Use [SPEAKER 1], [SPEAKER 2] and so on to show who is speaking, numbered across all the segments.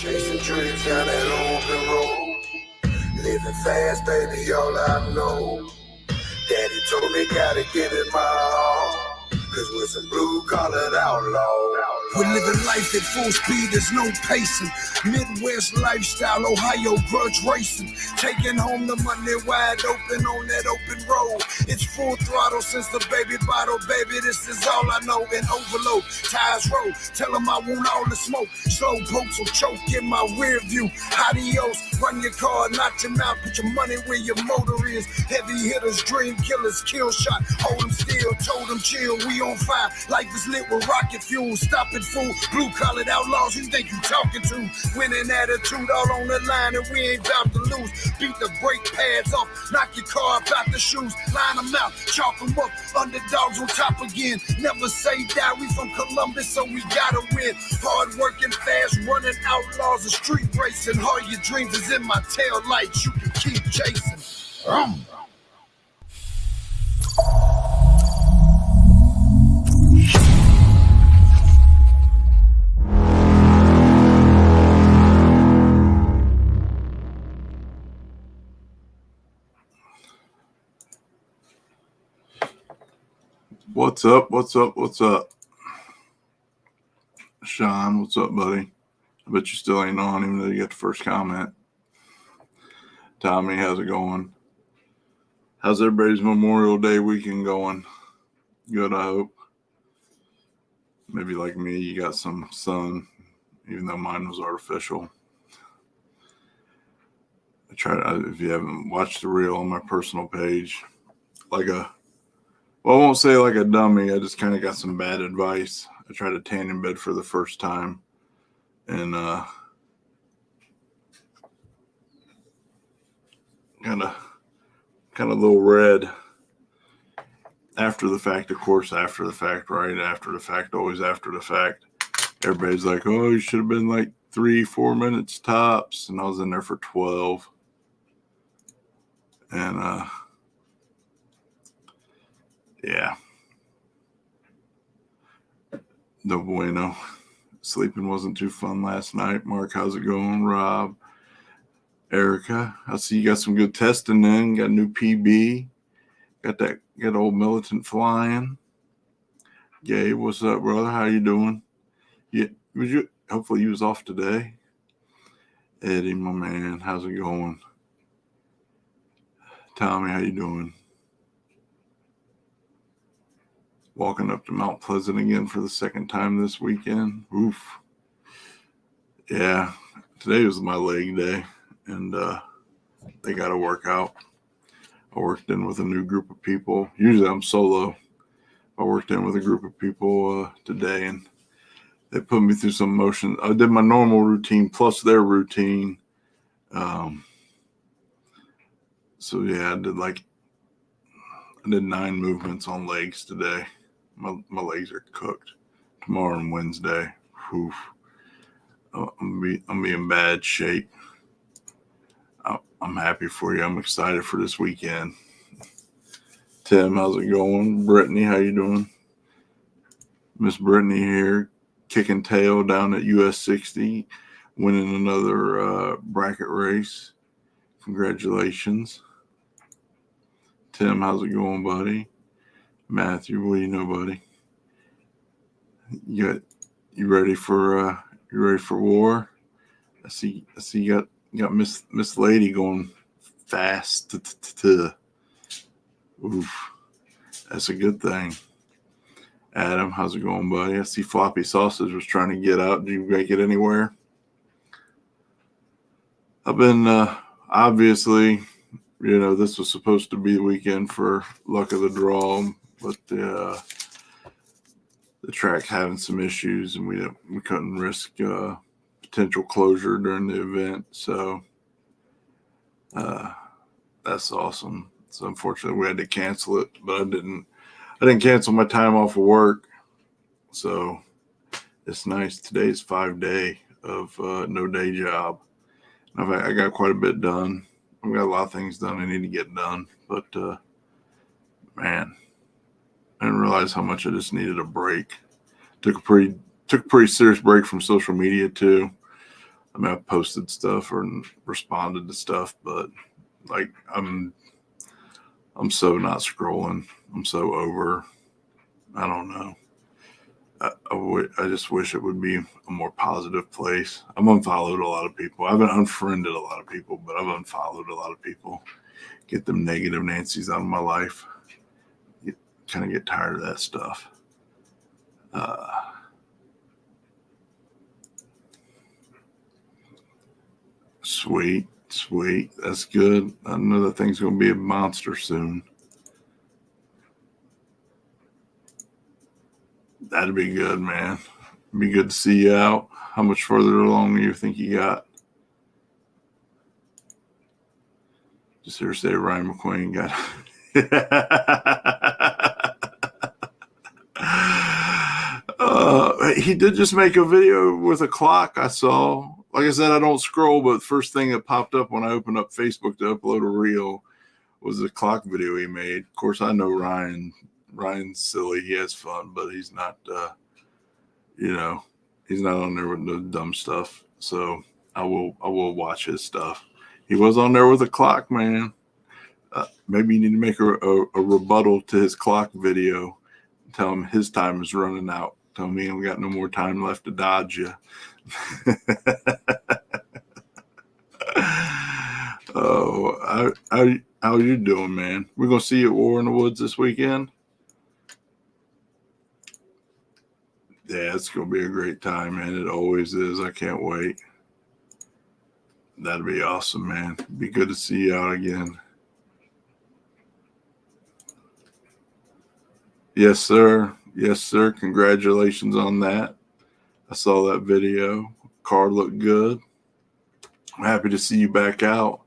[SPEAKER 1] Chasing dreams down that open road. Living fast, baby, all I know. Daddy told me gotta give it my all. Cause we're some blue-collar outlaws. We're living life at full speed, there's no pacing. Midwest lifestyle, Ohio grudge racing. Taking home the money wide open on that open road. It's full throttle since the baby bottle, baby, this is all I know. And overload, tires roll, tell them I want all the smoke. Slow pokes will choke in my rear view. Adios, run your car, knock your mouth, put your money where your motor is. Heavy hitters, dream killers, kill shot, hold them still, told them chill, we on fire. Life is lit with rocket fuel, stop it fool. Blue-collared outlaws, who you think you talking to? Winning attitude all on the line and we ain't about to lose. Beat the brake pads off, knock your car up out the shoes. Line them out, chalk them up, underdogs on top again. Never say die, we from Columbus, so we gotta win. Hard working, fast running outlaws and street racing. All your dreams is in my tail lights, you can keep chasing.
[SPEAKER 2] What's up? What's up? What's up? Sean, what's up, buddy? I bet you still ain't on, even though you got the first comment. Tommy, how's it going? How's everybody's Memorial Day weekend going? Good, I hope. Maybe like me, you got some sun, even though mine was artificial. If you haven't watched the reel on my personal page, I won't say like a dummy. I just kind of got some bad advice. I tried to tan in bed for the first time, and got a little red. After the fact, of course, after the fact, right? After the fact, always after the fact. Everybody's like, oh, you should have been like 3-4 minutes tops. And I was in there for 12. And, yeah. No bueno. Sleeping wasn't too fun last night. Mark, how's it going? Rob, Erica, I see you got some good testing in. Got a new PB. Got old militant flying. Gabe, what's up, brother? How you doing? Yeah, hopefully you was off today. Eddie, my man, how's it going? Tommy, how you doing? Walking up to Mount Pleasant again for the second time this weekend. Oof. Yeah, today was my leg day, and they got to work out. I worked in with a new group of people. Usually I'm solo. I worked in with a group of people today, and they put me through some motion. I did my normal routine plus their routine. So yeah, I did 9 movements on legs today. My legs are cooked. Tomorrow and Wednesday, oof, I'm be in bad shape. I'm happy for you. I'm excited for this weekend. Tim, how's it going? Brittany, how you doing? Miss Brittany here, kicking tail down at US 60, winning another bracket race. Congratulations. Tim, how's it going, buddy? Matthew, what do you know, buddy? You ready for war? I see you got Miss Lady going fast. Oof, that's a good thing. Adam, how's it going, buddy? I see Floppy Sausage was trying to get out. Did you make it anywhere? I've been obviously, this was supposed to be the weekend for luck of the draw, but the track's having some issues, and we couldn't risk potential closure during the event. So that's awesome. So unfortunately, we had to cancel it, but I didn't cancel my time off of work. So it's nice. Today's 5-day of no day job. I got quite a bit done. I've got a lot of things done I need to get done, but man, I didn't realize how much I just needed a break. Took a pretty serious break from social media too. I mean, I've posted stuff or responded to stuff, but like I'm so not scrolling. I'm so over. I don't know. I just wish it would be a more positive place. I've unfollowed a lot of people. I haven't unfriended a lot of people, but I've unfollowed a lot of people. Get them negative Nancy's out of my life. Kind of get tired of that stuff. Sweet. That's good. I know that thing's going to be a monster soon. That'd be good, man. It'd be good to see you out. How much further along do you think you got? Just hear say Ryan McQueen got. He did just make a video with a clock I saw. Like I said, I don't scroll, but the first thing that popped up when I opened up Facebook to upload a reel was a clock video he made. Of course, I know Ryan. Ryan's silly. He has fun, but he's not, he's not on there with the dumb stuff. So I will watch his stuff. He was on there with a clock, man. Maybe you need to make a rebuttal to his clock video. Tell him his time is running out. Tell me I've got no more time left to dodge you. Oh, how you doing, man? We're gonna see you at War in the Woods this weekend. Yeah, it's gonna be a great time, man. It always is. I can't wait. That'd be awesome, man. It'd be good to see you out again. Yes, sir. Yes, sir. Congratulations on that. I saw that video. Car looked good. I'm happy to see you back out.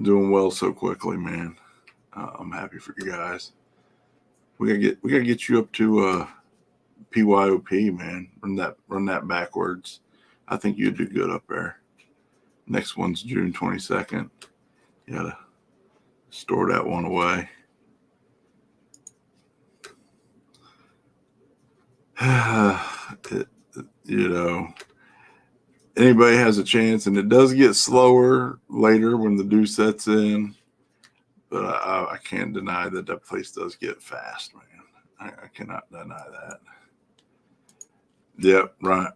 [SPEAKER 2] Doing well so quickly, man. I'm happy for you guys. We gotta get you up to PYOP, man. Run that backwards. I think you'd do good up there. Next one's June 22nd. You gotta store that one away. Anybody has a chance, and it does get slower later when the dew sets in. But I can't deny that place does get fast, man. I cannot deny that. Yep, right.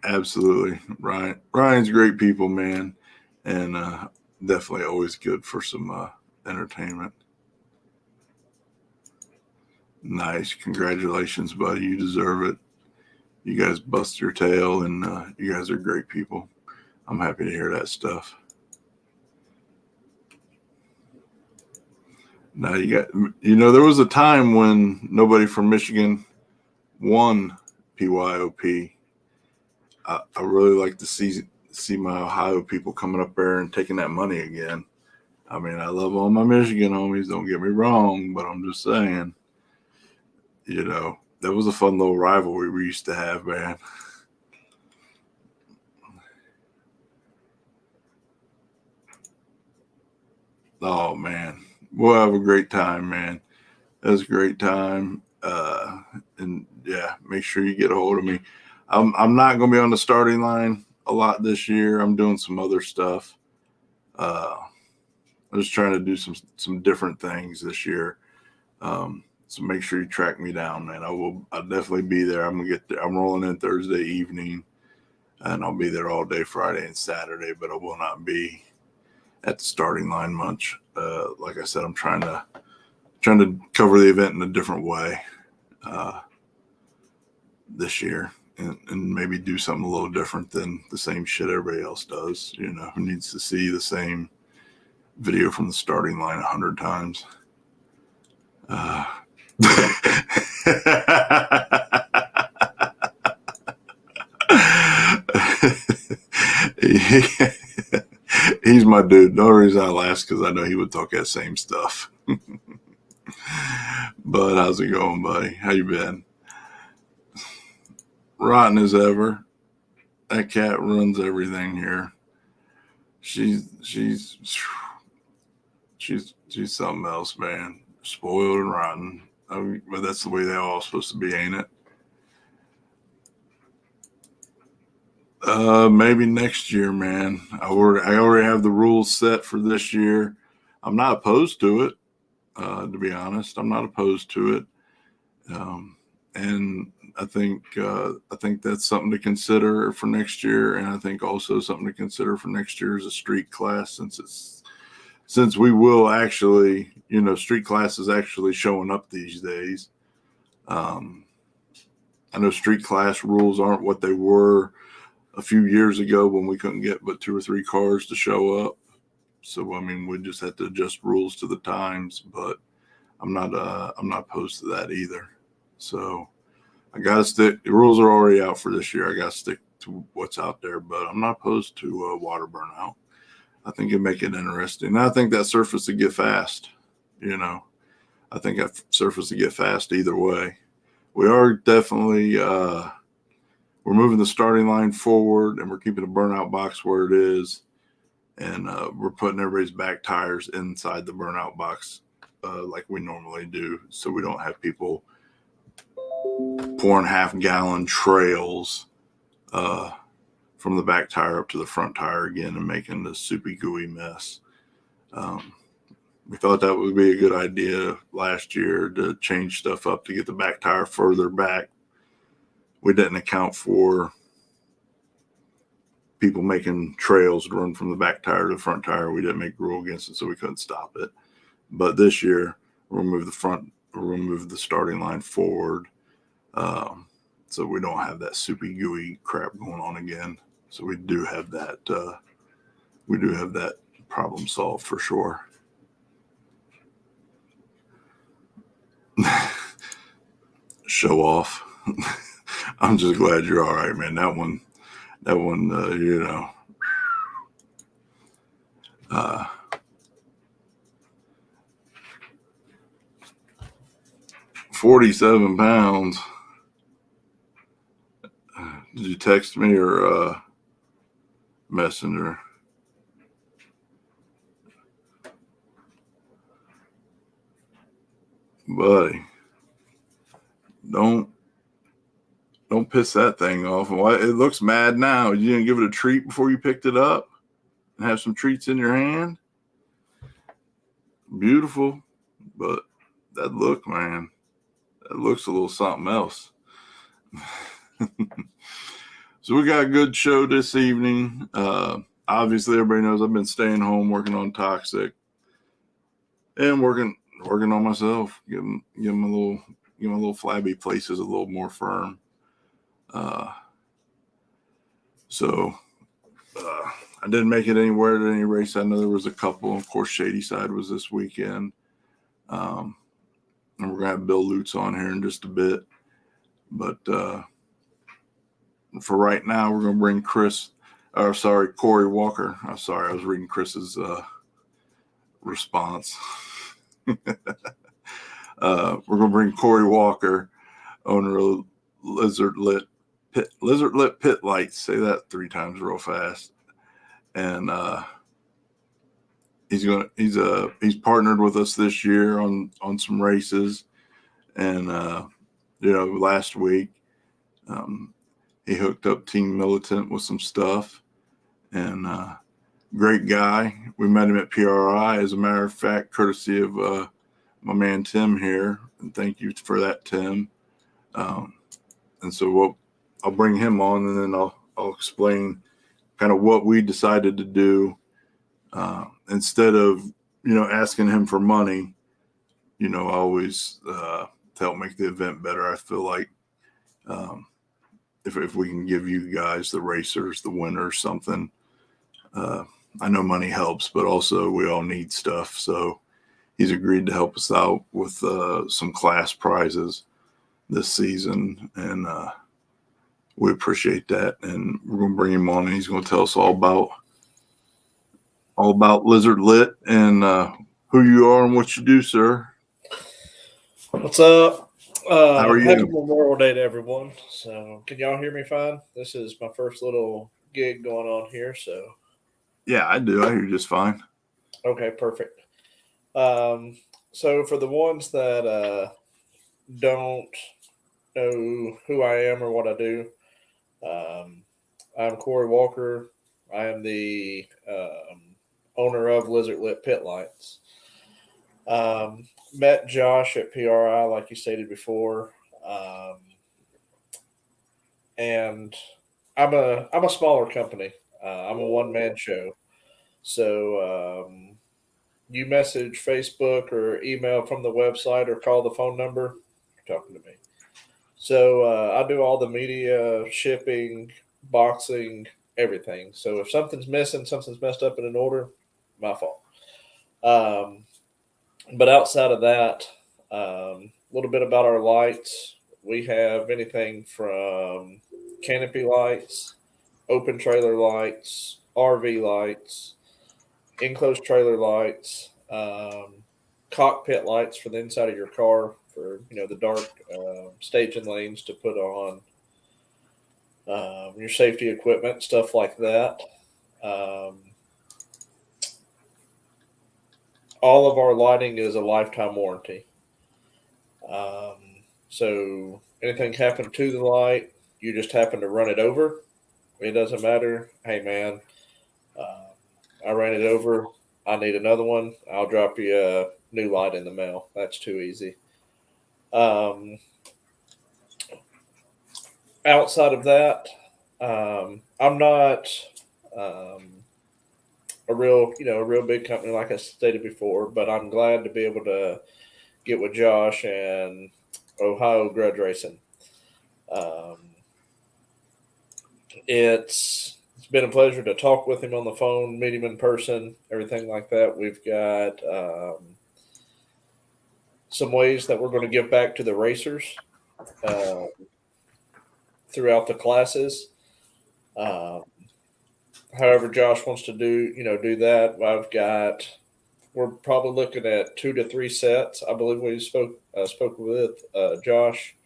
[SPEAKER 2] Absolutely. Ryan's great people, man. And definitely always good for some entertainment. Nice. Congratulations, buddy. You deserve it. You guys bust your tail, and you guys are great people. I'm happy to hear that stuff. Now there was a time when nobody from Michigan won PYOP. I really like to see my Ohio people coming up there and taking that money again. I mean, I love all my Michigan homies, don't get me wrong, but I'm just saying, that was a fun little rivalry we used to have, man. Oh, man. We'll have a great time, man. It was a great time. And yeah, make sure you get a hold of me. I'm not going to be on the starting line a lot this year. I'm doing some other stuff. I'm just trying to do some different things this year. So make sure you track me down, man. I'll definitely be there. I'm gonna get there. I'm rolling in Thursday evening, and I'll be there all day Friday and Saturday. But I will not be at the starting line much. Like I said, I'm trying to cover the event in a different way this year, and maybe do something a little different than the same shit everybody else does. Who needs to see the same video from the starting line 100 times? He's my dude. The only reason I laugh is because I know he would talk that same stuff. But how's it going, buddy? How you been? Rotten as ever. That cat runs everything here. She's something else, man. Spoiled and rotten. But that's the way they're all supposed to be, ain't it? Maybe next year, man. I already have the rules set for this year. I'm not opposed to it. To be honest, I'm not opposed to it. And I think that's something to consider for next year, and I think also something to consider for next year is a street class, since we will actually, street class is actually showing up these days. I know street class rules aren't what they were a few years ago when we couldn't get but 2 or 3 cars to show up. So I mean, we just have to adjust rules to the times, but I'm not opposed to that either. So I got to stick. The rules are already out for this year. I got to stick to what's out there, but I'm not opposed to water burnout. I think it'd make it interesting. And I think that surface would get fast. I think that surface would get fast either way. We are definitely we're moving the starting line forward, and we're keeping the burnout box where it is, and we're putting everybody's back tires inside the burnout box like we normally do, so we don't have people pouring half-gallon trails from the back tire up to the front tire again and making this soupy gooey mess. We thought that would be a good idea last year to change stuff up to get the back tire further back. We didn't account for people making trails to run from the back tire to the front tire. We didn't make a rule against it, so we couldn't stop it. But this year, we'll move the starting line forward, so we don't have that soupy gooey crap going on again. So we do have that. We do have that problem solved for sure. Show off. I'm just glad you're all right, man. That one, 47 pounds. Did you text me or Messenger? Buddy, don't piss that thing off. Why it looks mad now. You didn't give it a treat before you picked it up and have some treats in your hand. Beautiful, but that look, man, that looks a little something else. So we got a good show this evening. Obviously, everybody knows I've been staying home working on Toxic and working on myself, getting my little flabby places a little more firm. So I didn't make it anywhere at any race. I know there was a couple. Of course, Shady Side was this weekend. And we're going to have Bill Lutz on here in just a bit. But for right now, we're going to bring Corey Walker. I'm sorry, I was reading Chris's response. We're going to bring Corey Walker, owner of Lizard Lit Pit Lights. Say that 3 times real fast. And he's partnered with us this year on some races. And last week he hooked up Team Militant with some stuff, and great guy. We met him at PRI, as a matter of fact, courtesy of my man Tim here, and thank you for that, Tim. And so I'll bring him on, and then I'll explain kind of what we decided to do. Instead of asking him for money, always to help make the event better. I feel like if we can give you guys, the racers, the winners, something. I know money helps, but also we all need stuff. So he's agreed to help us out with some class prizes this season, and we appreciate that. And we're going to bring him on, and he's going to tell us all about Lizard Lit and who you are and what you do, sir.
[SPEAKER 3] What's up?
[SPEAKER 2] How are you?
[SPEAKER 3] Happy Memorial Day to everyone. So, can y'all hear me fine? This is my first little gig going on here. So,
[SPEAKER 2] yeah, I do. I hear you just fine.
[SPEAKER 3] Okay, perfect. So for the ones that don't know who I am or what I do, I'm Corey Walker. I am the owner of Lizard Lip Pit Lights. Met Josh at PRI, like you stated before, um, and I'm a smaller company. I'm a one man show, so you message Facebook or email from the website or call the phone number. You're talking to me. So I do all the media, shipping, boxing, everything. So if something's missing, something's messed up in an order, my fault. Um, but outside of that, a little bit about our lights. We have anything from canopy lights, open trailer lights, RV lights, enclosed trailer lights, cockpit lights for the inside of your car for the dark staging lanes to put on your safety equipment, stuff like that. Um, all of our lighting is a lifetime warranty. So anything happened to the light, you just happen to run it over. It doesn't matter. Hey man, uh, I ran it over. I need another one. I'll drop you a new light in the mail. That's too easy. Um, outside of that, I'm not um, a real big company like I stated before, but I'm glad to be able to get with Josh and Ohio Grudge Racing. Um, it's been a pleasure to talk with him on the phone, meet him in person, everything like that. We've got some ways that we're going to give back to the racers uh, throughout the classes. Um, however, Josh wants to do that. We're probably looking at 2 to 3 sets. I believe we spoke with Josh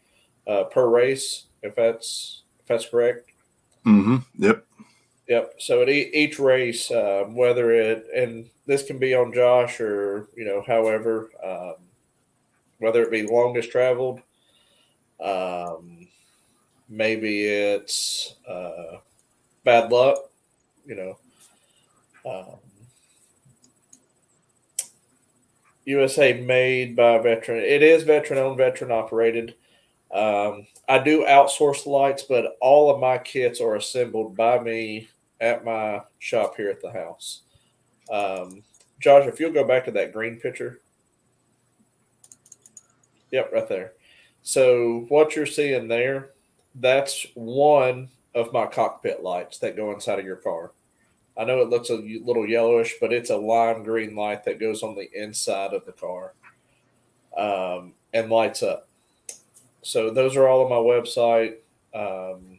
[SPEAKER 3] per race, if that's correct.
[SPEAKER 2] Mm-hmm. Yep.
[SPEAKER 3] Yep. So at each race, whether and this can be on Josh or however, whether it be longest traveled, um, maybe it's bad luck, you know. Um, USA made by a veteran. It is veteran owned, veteran operated. I do outsource the lights, but all of my kits are assembled by me at my shop here at the house. Um, Josh, if you'll go back to that green picture, yep, right there. So what you're seeing there, that's one of my cockpit lights that go inside of your car. I know it looks a little yellowish, but it's a lime green light that goes on the inside of the car and lights up. So those are all on my website. Um,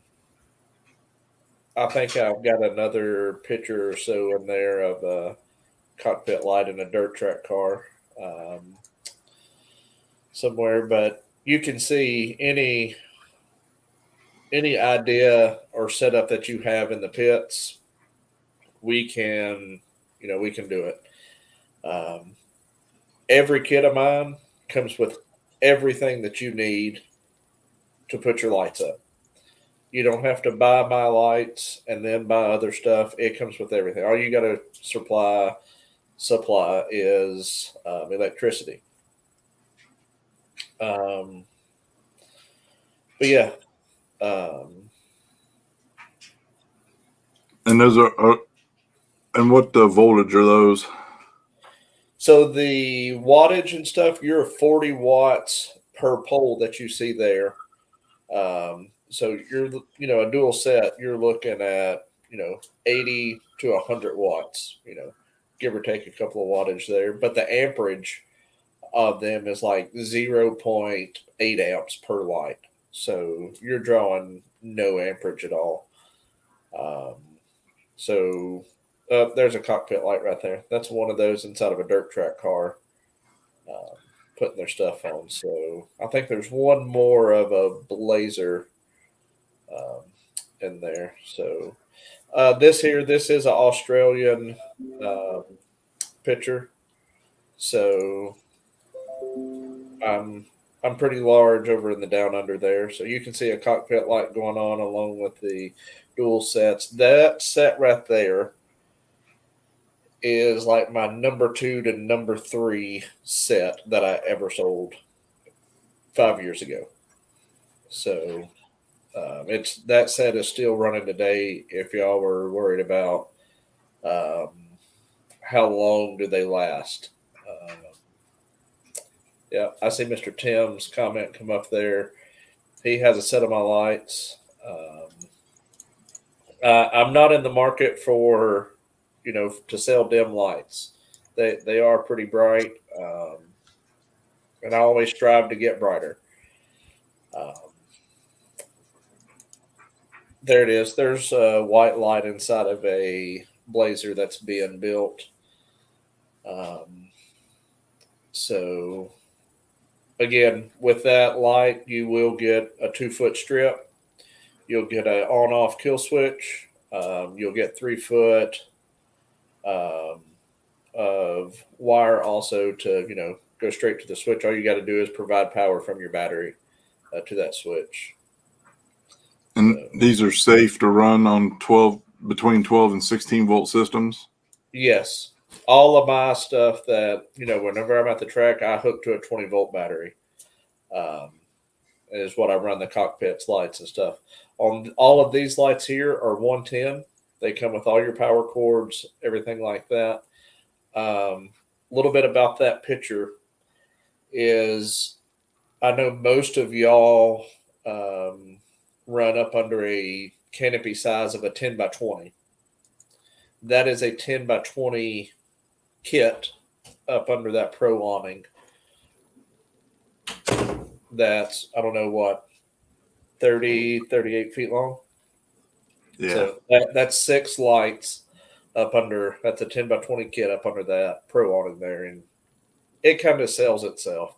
[SPEAKER 3] I think I've got another picture or so in there of a cockpit light in a dirt track car um, somewhere, but you can see any idea or setup that you have in the pits. We can do it. Um, every kit of mine comes with everything that you need to put your lights up. You don't have to buy my lights and then buy other stuff. It comes with everything. All you got to supply is electricity. Um, but yeah, um,
[SPEAKER 2] And those are and what the voltage are those?
[SPEAKER 3] so the wattage and stuff, you're 40 watts per pole that you see there. So you're a dual set. You're looking at 80 to 100 watts. Give or take a couple of wattage there, but the amperage of them is like 0.8 amps per light. So you're drawing no amperage at all. Um, so there's a cockpit light right there. That's one of those inside of a dirt track car, um, putting their stuff on. So I think there's one more of a blazer um, in there. So this is an Australian um, picture. So I'm I'm pretty large over in the down under there, so you can see a cockpit light going on along with the dual sets. That set right there is like my number 2 to number 3 set that I ever sold 5 years ago. So it's that set is still running today. If y'all were worried about um, how long do they last, uh, yeah, I see Mr. Tim's comment come up there. He has a set of my lights. I'm not in the market for, to sell dim lights. They are pretty bright, and I always strive to get brighter. Um, there it is. There's a white light inside of a Blazer that's being built. So again, with that light, you will get a 2-foot strip. You'll get an on-off kill switch. You'll get 3 foot um, of wire also to go straight to the switch. All you got to do is provide power from your battery to that switch.
[SPEAKER 2] And
[SPEAKER 3] So,
[SPEAKER 2] these are safe to run on between 12 and 16 volt systems.
[SPEAKER 3] yes, all of my stuff that whenever I'm at the track, I hook to a 20-volt battery. Is what I run the cockpits, lights, and stuff. On all of these lights here are 110. They come with all your power cords, everything like that. A little bit about that picture is I know most of y'all run up under a canopy size of a 10 by 20. That is a 10 by 20 kit up under that pro awning. That's, I don't know what, 30, 38 feet long.
[SPEAKER 2] Yeah.
[SPEAKER 3] So that's 6 lights up under, that's a 10 by 20 kit up under that pro awning there. And it kind of sells itself.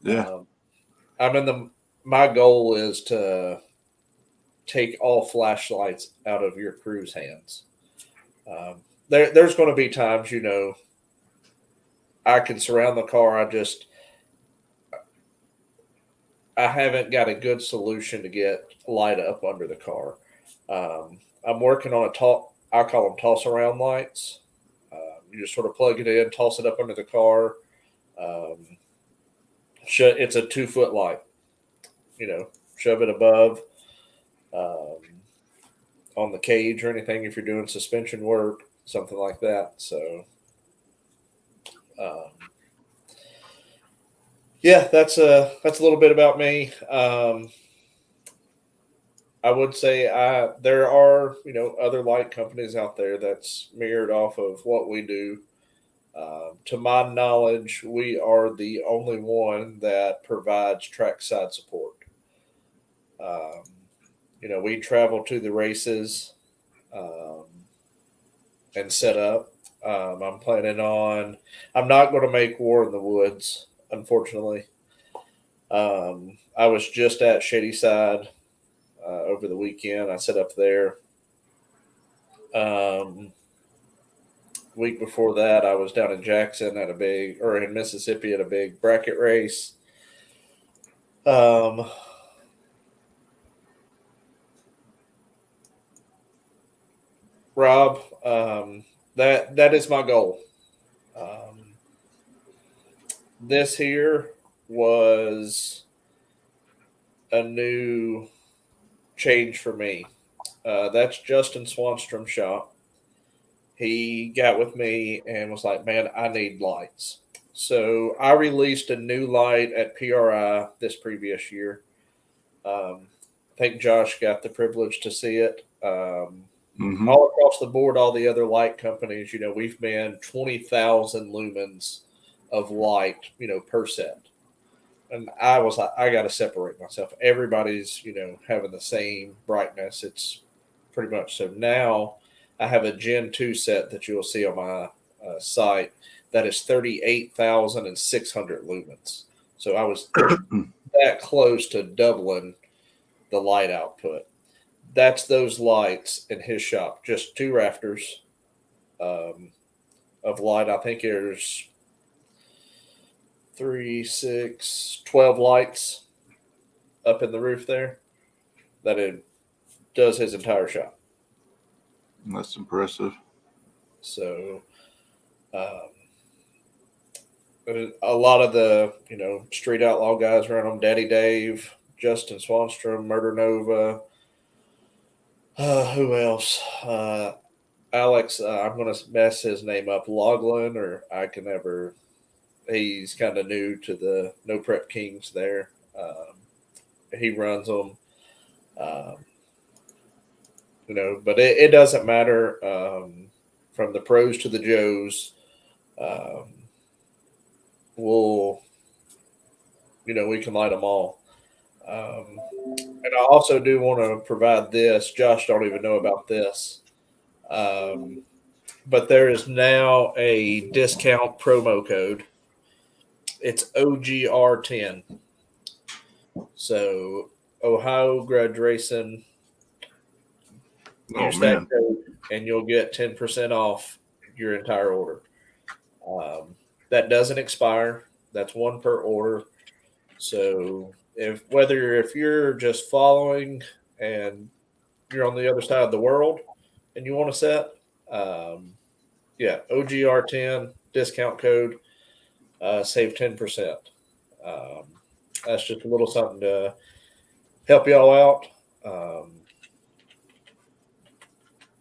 [SPEAKER 2] Yeah.
[SPEAKER 3] My goal is to take all flashlights out of your crew's hands. There's going to be times, I can surround the car. I haven't got a good solution to get light up under the car. I'm working on I call them toss around lights. You just sort of plug it in, toss it up under the car. It's a 2-foot light. Shove it above on the cage or anything if you're doing suspension work, something like that. So, yeah, that's a little bit about me. I would say there are other light companies out there that's mirrored off of what we do. To my knowledge, we are the only one that provides trackside support. We travel to the races and set up. I'm not going to make War in the Woods, unfortunately. I was just at Shady Side over the weekend. I set up there. Week before that, I was down in Jackson in Mississippi at a big bracket race. Rob, that is my goal. This here was a new change for me. That's Justin Swanstrom's shop. He got with me and was like, man, I need lights. So I released a new light at PRI this previous year. I think Josh got the privilege to see it. All across the board, all the other light companies, we've been 20,000 lumens of light, per set. And I was like, I got to separate myself. Everybody's, having the same brightness. It's pretty much. So now I have a Gen 2 set that you'll see on my site that is 38,600 lumens. So I was that close to doubling the light output. That's those lights in his shop. Just 2 rafters of light. I think there's 3, 6, 12 lights up in the roof there that it does his entire shop.
[SPEAKER 2] That's impressive.
[SPEAKER 3] So a lot of the street outlaw guys around them, Daddy Dave, Justin Swanstrom, Murder Nova. Who else? Alex. I'm going to mess his name up. Loglin, or I can never. He's kind of new to the No Prep Kings there. He runs them. Um, but it doesn't matter from the pros to the Joes. We'll, we can light them all. And I also do want to provide this. Josh don't even know about this. But there is now a discount promo code. It's OGR10. So Ohio Grudge Racing.
[SPEAKER 2] Oh
[SPEAKER 3] Use that
[SPEAKER 2] man,
[SPEAKER 3] code and you'll get 10% off your entire order. That doesn't expire. That's one per order. So if you're just following and you're on the other side of the world and you want to set, OGR10 discount code, save 10%. That's just a little something to help y'all out.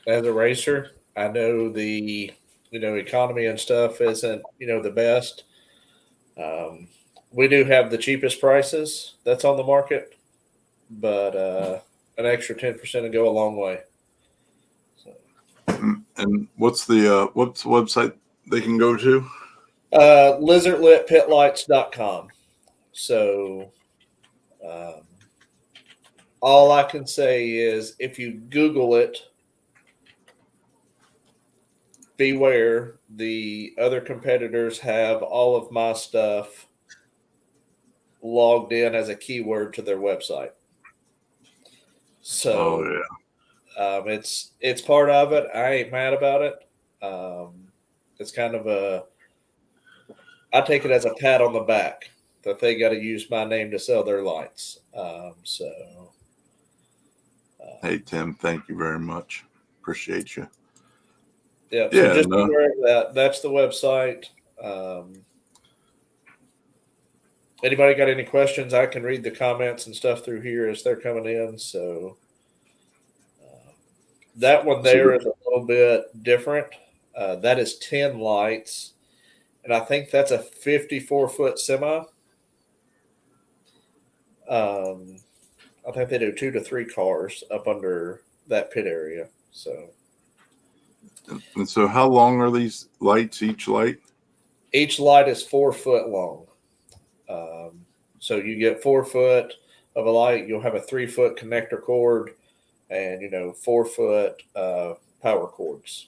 [SPEAKER 3] As a racer, I know the economy and stuff isn't the best. We do have the cheapest prices that's on the market, but an extra 10% will go a long way. So.
[SPEAKER 2] And what's the website they can go to?
[SPEAKER 3] Lizardlitpitlights.com. So all I can say is if you Google it, beware. The other competitors have all of my stuff logged in as a keyword to their website. So it's part of it. I ain't mad about it. It's kind of I take it as a pat on the back that they got to use my name to sell their lights.
[SPEAKER 2] Hey Tim, thank you very much. Appreciate you.
[SPEAKER 3] Yeah. So just be aware of that. That's the website. Anybody got any questions? I can read the comments and stuff through here as they're coming in. So that one there is a little bit different. That is 10 lights. And I think that's a 54-foot semi. I think they do 2 to 3 cars up under that pit area. So.
[SPEAKER 2] And so how long are these lights, each light?
[SPEAKER 3] Each light is 4 foot long. So you get 4 foot of a light. You'll have a 3 foot connector cord and, 4 foot power cords.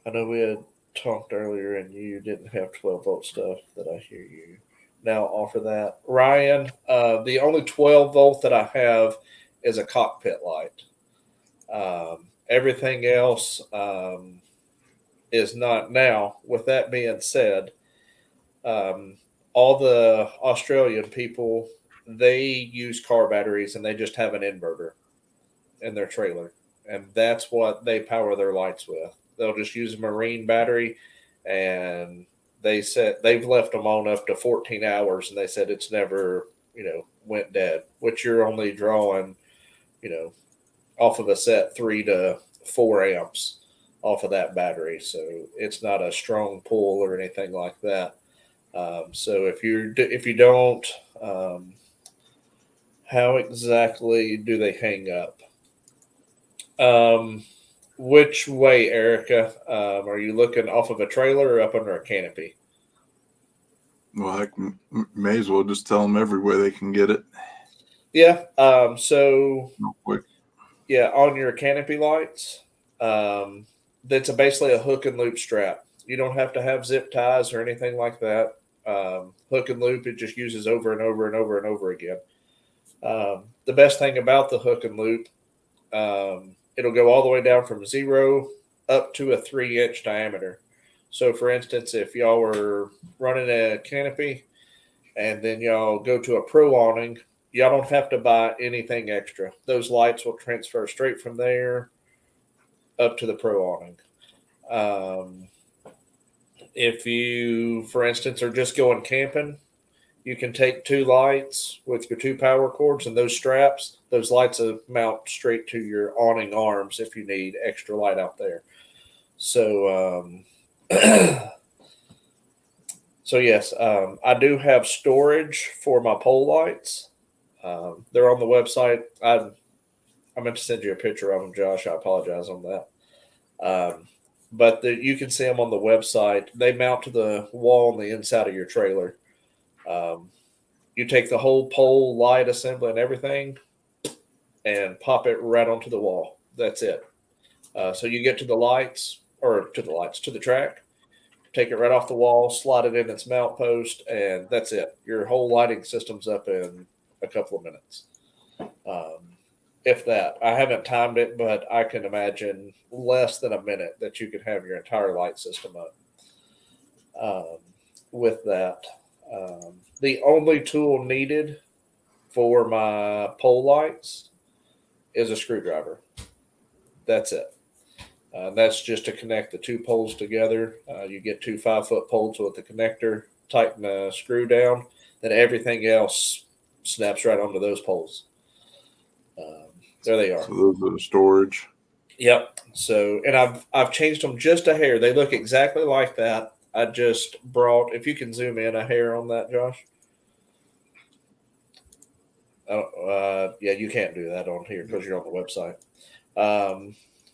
[SPEAKER 3] I know we had talked earlier and you didn't have 12 volt stuff that I hear you now offer that. Ryan, the only 12 volt that I have is a cockpit light. Everything else is not. Now, with that being said, all the Australian people, they use car batteries and they just have an inverter in their trailer. And that's what they power their lights with. They'll just use a marine battery, and they said they've left them on up to 14 hours, and they said it's never, went dead, which you're only drawing, off of a set 3 to 4 amps off of that battery. So it's not a strong pull or anything like that. So if you don't, how exactly do they hang up? Which way, Erica? Are you looking off of a trailer or up under a canopy?
[SPEAKER 2] Well, I may as well just tell them every way they can get it.
[SPEAKER 3] Yeah. So
[SPEAKER 2] real quick.
[SPEAKER 3] Yeah, on your canopy lights, that's basically a hook and loop strap. You don't have to have zip ties or anything like that. Hook and loop, it just uses over and over and over and over again. The best thing about the hook and loop, it'll go all the way down from 0 up to a 3-inch diameter. So, for instance, if y'all were running a canopy and then y'all go to a pro awning, y'all don't have to buy anything extra. Those lights will transfer straight from there up to the pro awning. Um, if you, for instance, are just going camping, you can take two lights with your two power cords and those straps. Those lights will mount straight to your awning arms if you need extra light out there. So, so yes, I do have storage for my pole lights. They're on the website. I meant to send you a picture of them, Josh. I apologize on that. But you can see them on the website. They mount to the wall on the inside of your trailer. You take the whole pole, light assembly, and everything, and pop it right onto the wall. That's it. So you get to the lights, to the track, take it right off the wall, slide it in its mount post, and that's it. Your whole lighting system's up in a couple of minutes. If that. I haven't timed it, but I can imagine less than a minute that you could have your entire light system up with that. The only tool needed for my pole lights is a screwdriver. That's it. That's just to connect the two poles together. You get two 5-foot poles with the connector, tighten the screw down, then everything else snaps right onto those poles. There they are.
[SPEAKER 2] So those are the storage.
[SPEAKER 3] Yep. So, and I've changed them just a hair. They look exactly like that. I just brought, if you can zoom in a hair on that, Josh. Yeah, you can't do that on here because you're on the website.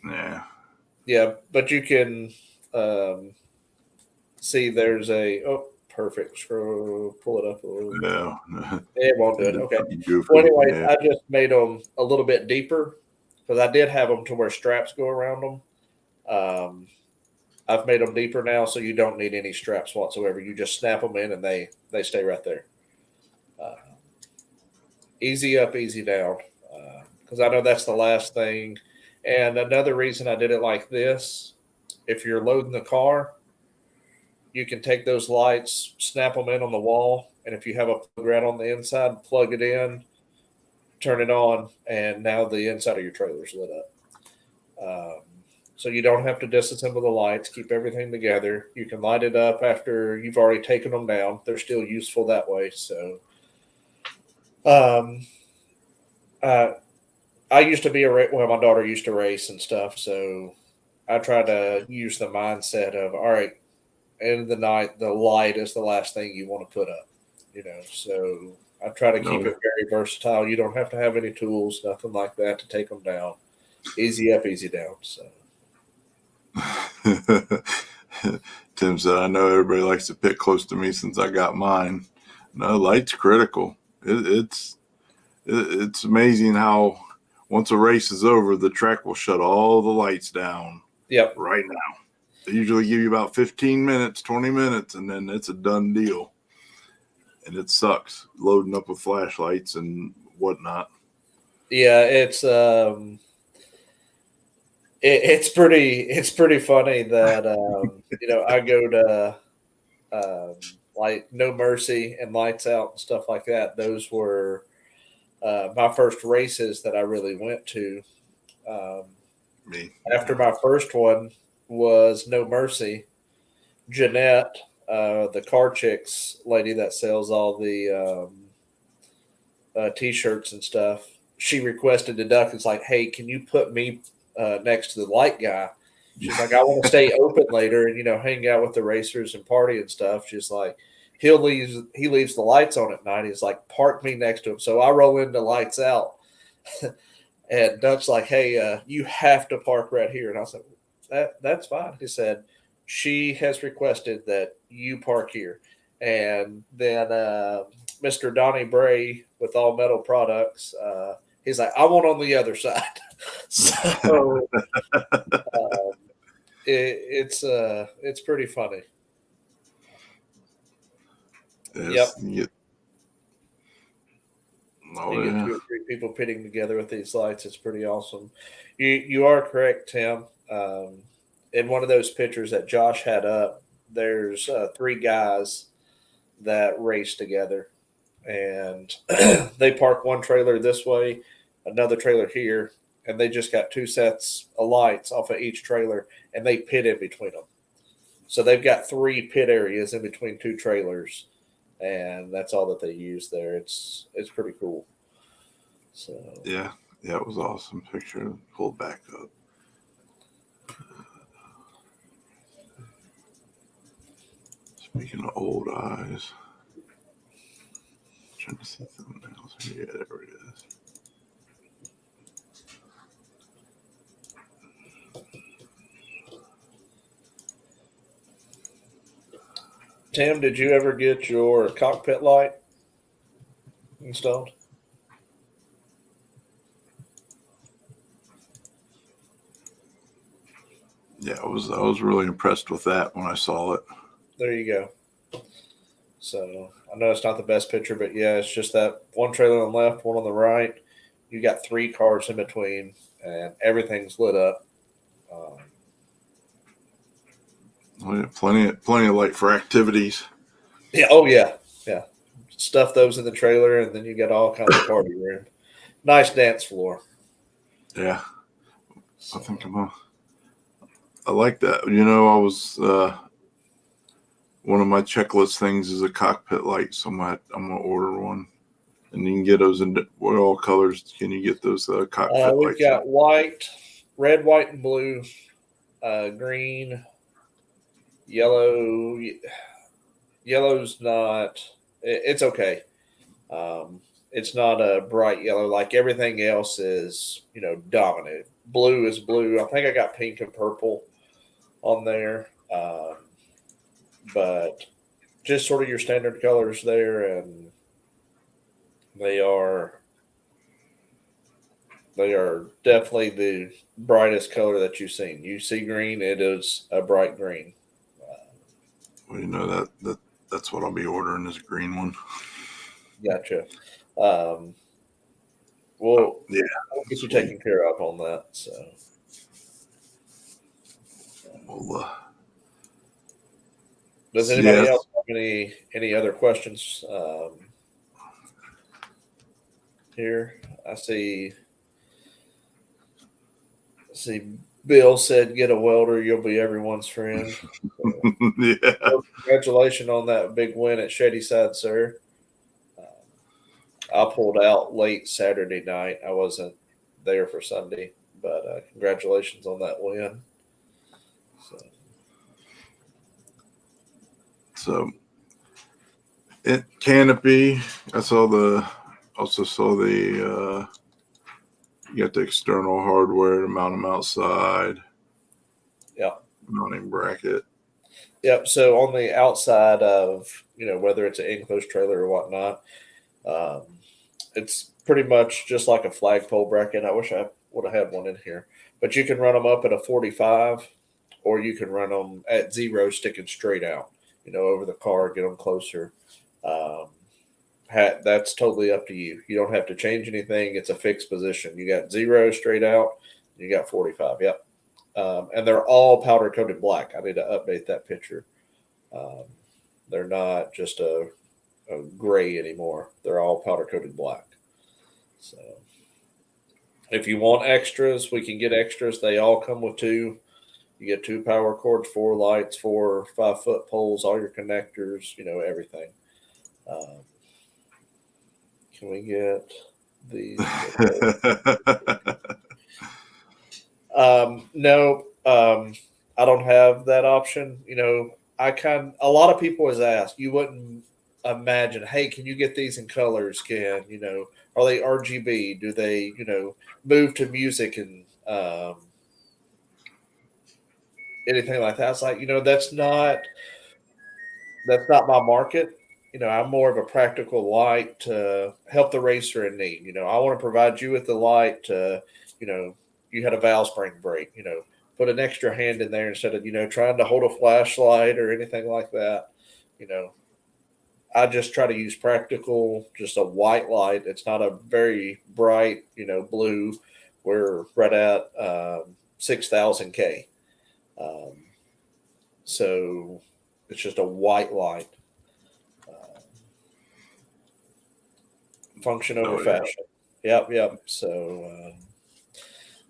[SPEAKER 2] Yeah.
[SPEAKER 3] Yeah, but you can see there's perfect. Scroll, pull it up a little.
[SPEAKER 2] Yeah.
[SPEAKER 3] It won't do it. Okay.
[SPEAKER 2] Goofy.
[SPEAKER 3] Well, anyway,
[SPEAKER 2] Yeah.
[SPEAKER 3] I just made them a little bit deeper because I did have them to where straps go around them. I've made them deeper now, so you don't need any straps whatsoever. You just snap them in, and they stay right there. Easy up, easy down. Because I know that's the last thing. And another reason I did it like this, if you're loading the car, you can take those lights, snap them in on the wall, and if you have a plug right on the inside, plug it in, turn it on, and now the inside of your trailer is lit up. So you don't have to disassemble the lights, keep everything together. You can light it up after you've already taken them down. They're still useful that way. So I used to be my daughter used to race and stuff. So I try to use the mindset of, all right, end of the night, the light is the last thing you want to put up, so I try to keep it very versatile. You don't have to have any tools, nothing like that to take them down. Easy up, easy down. So
[SPEAKER 2] Tim said, I know everybody likes to pick close to me since I got mine. No, light's critical. It's amazing how once a race is over, the track will shut all the lights down.
[SPEAKER 3] Yep.
[SPEAKER 2] Right now. They usually give you about 15 minutes, 20 minutes, and then it's a done deal. And it sucks loading up with flashlights and whatnot.
[SPEAKER 3] Yeah, it's pretty funny that I go to like No Mercy and Lights Out and stuff like that. Those were my first races that I really went to.
[SPEAKER 2] Me.
[SPEAKER 3] After my first one was No Mercy, Jeanette, the Car Chicks lady that sells all the T-shirts and stuff, she requested to duck. It's like, hey, can you put me next to the light guy? She's like, I want to stay open later and hang out with the racers and party and stuff. She's like, he leaves the lights on at night. He's like, park me next to him. So I roll into Lights Out, and Duck's like, hey, you have to park right here. And I was like, that's fine. He said, she has requested that you park here. And then Mr. Donnie Bray with All Metal Products, he's like, I want on the other side. So it's pretty funny.
[SPEAKER 2] Yes.
[SPEAKER 3] Yep. You get 2 or 3 people pitting together with these lights. It's pretty awesome. You are correct, Tim. In one of those pictures that Josh had up, there's three guys that race together, and they park one trailer this way, another trailer here, and they just got two sets of lights off of each trailer, and they pit in between them. So they've got three pit areas in between two trailers, and that's all that they use there. It's pretty cool. So
[SPEAKER 2] Yeah, it was awesome. Picture pulled back up. Speaking of old eyes, trying to see thumbnails. Yeah, there it is.
[SPEAKER 3] Tim, did you ever get your cockpit light installed?
[SPEAKER 2] Yeah, I was really impressed with that when I saw it.
[SPEAKER 3] There you go. So I know it's not the best picture, but yeah, it's just that one trailer on the left, one on the right. You got three cars in between, and everything's lit up.
[SPEAKER 2] Well, yeah, plenty of light for activities.
[SPEAKER 3] Yeah. Oh yeah. Yeah. Stuff those in the trailer, and then you got all kinds of party room. Nice dance floor.
[SPEAKER 2] Yeah,
[SPEAKER 3] So,
[SPEAKER 2] I think I like that. You know, I was one of my checklist things is a cockpit light, so I'm gonna order one, and you can get those in what all colors can you get those cockpit
[SPEAKER 3] we've
[SPEAKER 2] lights?
[SPEAKER 3] got white, red, white, and blue, green, yellow. Yellow's not. It's okay. It's not a bright yellow like everything else is. Dominant. Blue is blue. I think I got pink and purple on there, but just sort of your standard colors there, and they are definitely the brightest color that you've seen. You see green, it is a bright green.
[SPEAKER 2] Well, you know that's what I'll be ordering is a green one.
[SPEAKER 3] Gotcha. Um, we'll
[SPEAKER 2] Yeah,
[SPEAKER 3] we'll get you
[SPEAKER 2] sweet.
[SPEAKER 3] taken care of on that. So,
[SPEAKER 2] Well,
[SPEAKER 3] does anybody else have any other questions here? I see. Bill said, "Get a welder, you'll be everyone's friend."
[SPEAKER 2] yeah.
[SPEAKER 3] Well, congratulations on that big win at Shady Side, sir. I pulled out late Saturday night. I wasn't there for Sunday, but congratulations on that win.
[SPEAKER 2] So canopy. I also saw the you got the external hardware to mount them outside.
[SPEAKER 3] Yeah.
[SPEAKER 2] Mounting bracket.
[SPEAKER 3] Yep. So on the outside of whether it's an enclosed trailer or whatnot, it's pretty much just like a flagpole bracket. I wish I would have had one in here, but you can run them up at a 45, or you can run them at 0, sticking straight out. Over the car, get them closer. Um, that's totally up to you. You don't have to change anything. It's a fixed position. You got 0 straight out. You got 45. Yep. And they're all powder coated black. I need to update that picture. They're not just a gray anymore. They're all powder coated black. So if you want extras, we can get extras. They all come with two. You get 2 power cords, 4 lights, 4 5-foot poles, all your connectors, everything. Can we get these? No, I don't have that option. A lot of people has asked. You wouldn't imagine. Hey, can you get these in colors? Are they RGB? Do they move to music and anything like that? It's like that's not my market. I'm more of a practical light to help the racer in need. I want to provide you with the light to, you had a valve spring break, put an extra hand in there instead of, trying to hold a flashlight or anything like that. I just try to use practical, just a white light. It's not a very bright, blue. We're right at 6,000 K. So It's just a white light. Function over fashion. Yep. So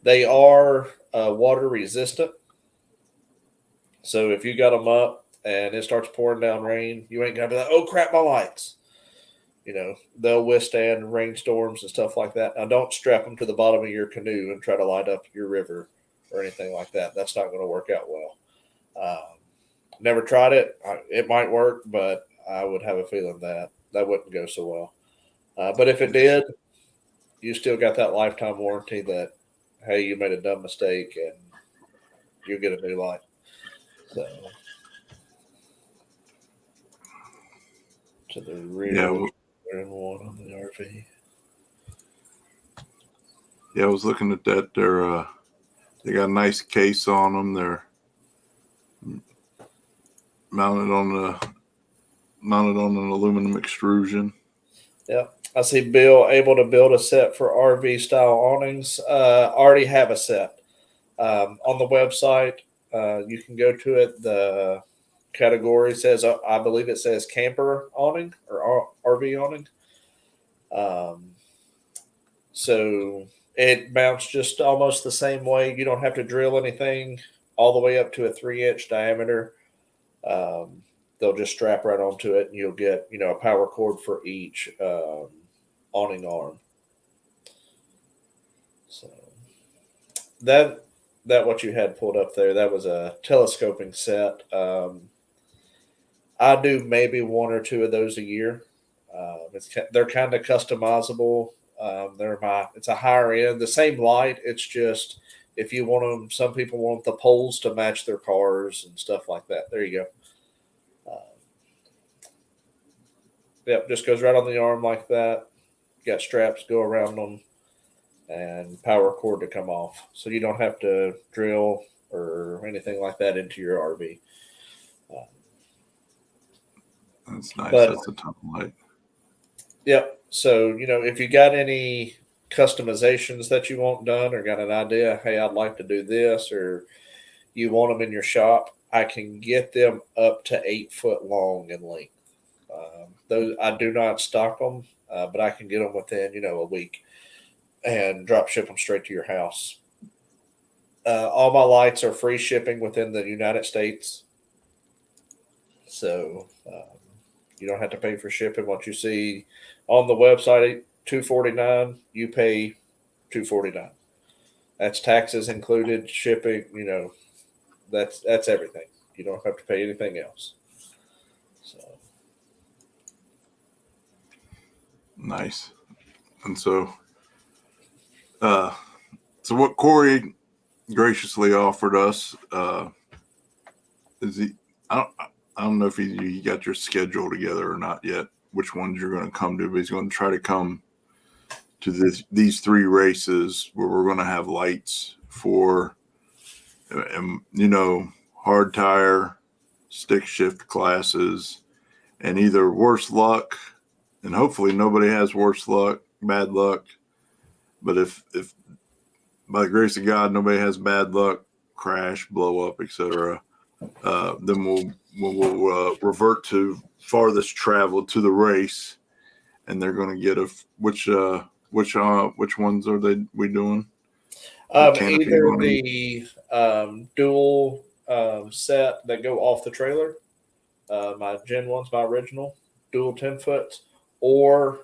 [SPEAKER 3] they are water resistant. So if you got them up and it starts pouring down rain, you ain't gonna be like, "Oh crap, my lights!" They'll withstand rainstorms and stuff like that. Now, don't strap them to the bottom of your canoe and try to light up your river or anything like that. That's not going to work out well. Never tried it. It might work, but I would have a feeling that wouldn't go so well. But if it did, you still got that lifetime warranty that, hey, you made a dumb mistake and you'll get a new light. So the real one on the RV.
[SPEAKER 2] Yeah, I was looking at that. They got a nice case on them. They're mounted on an aluminum extrusion.
[SPEAKER 3] Yep. I see Bill able to build a set for RV style awnings. Already have a set on the website. You can go to it. The category says, I believe it says camper awning or RV awning. So it mounts just almost the same way. You don't have to drill anything all the way up to a 3-inch diameter. They'll just strap right onto it, and you'll get a power cord for each awning arm. So that what you had pulled up there, that was a telescoping set. I do maybe one or two of those a year. They're kind of customizable. It's a higher end, the same light. It's just if you want them, some people want the poles to match their cars and stuff like that. There you go. Yep, just goes right on the arm like that. Got straps go around them and power cord to come off. So you don't have to drill or anything like that into your RV.
[SPEAKER 2] That's nice. That's a top light.
[SPEAKER 3] Yep. So, if you got any customizations that you want done or got an idea, hey, I'd like to do this, or you want them in your shop, I can get them up to 8 foot long in length. Those I do not stock them, but I can get them within, a week and drop ship them straight to your house. All my lights are free shipping within the United States. So you don't have to pay for shipping. What you see on the website, $249, you pay $249. That's taxes included, shipping. That's everything. You don't have to pay anything else. So
[SPEAKER 2] nice. And so what Corey graciously offered us is he. I don't know if you got your schedule together or not yet, which ones you're going to come to, but he's going to try to come to these 3 races where we're going to have lights for, hard tire, stick shift classes, and either worse luck, and hopefully nobody has bad luck. But if by the grace of God, nobody has bad luck, crash, blow up, etc., then we'll revert to farthest travel to the race, and they're going to get which ones are we doing?
[SPEAKER 3] Either the dual set that go off the trailer, my Gen 1's my original dual 10 foot, or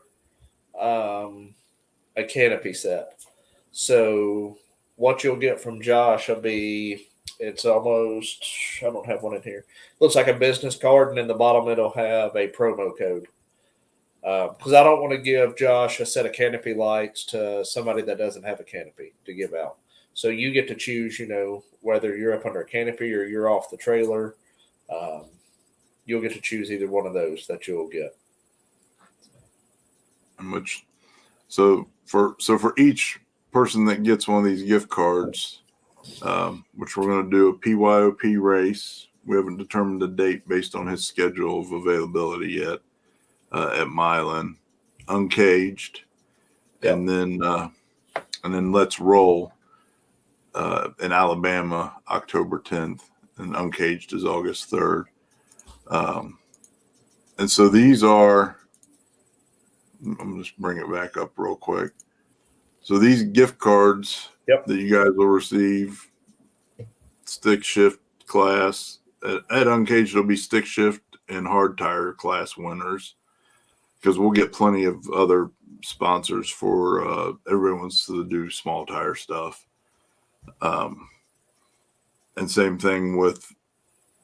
[SPEAKER 3] a canopy set. So what you'll get from Josh will be, it's almost, I don't have one in here. Looks like a business card, and in the bottom it'll have a promo code. Because I don't want to give Josh a set of canopy lights to somebody that doesn't have a canopy to give out. So you get to choose, whether you're up under a canopy or you're off the trailer. You'll get to choose either one of those that you'll get.
[SPEAKER 2] So for each person that gets one of these gift cards, which we're going to do a PYOP race. We haven't determined the date based on his schedule of availability yet. At Milan, Uncaged, yep. and then Let's Roll in Alabama, October 10th, and Uncaged is August 3rd. And so these are, I'm just bring it back up real quick. So these gift cards
[SPEAKER 3] Yep.
[SPEAKER 2] that you guys will receive, stick shift class at Uncaged, it'll be stick shift and hard tire class winners, because we'll get plenty of other sponsors for everyone wants to do small tire stuff. And same thing with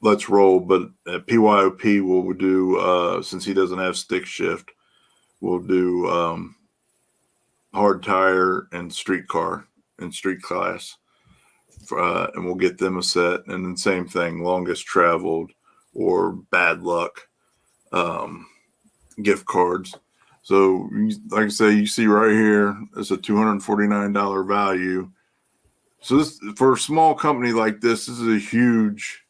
[SPEAKER 2] Let's Roll, but at PYOP we'll do, since he doesn't have stick shift, we'll do hard tire and street car and street class. And we'll get them a set. And then same thing, longest traveled or bad luck gift cards. So like I say, you see right here, it's a $249 value. So this, for a small company like this is a huge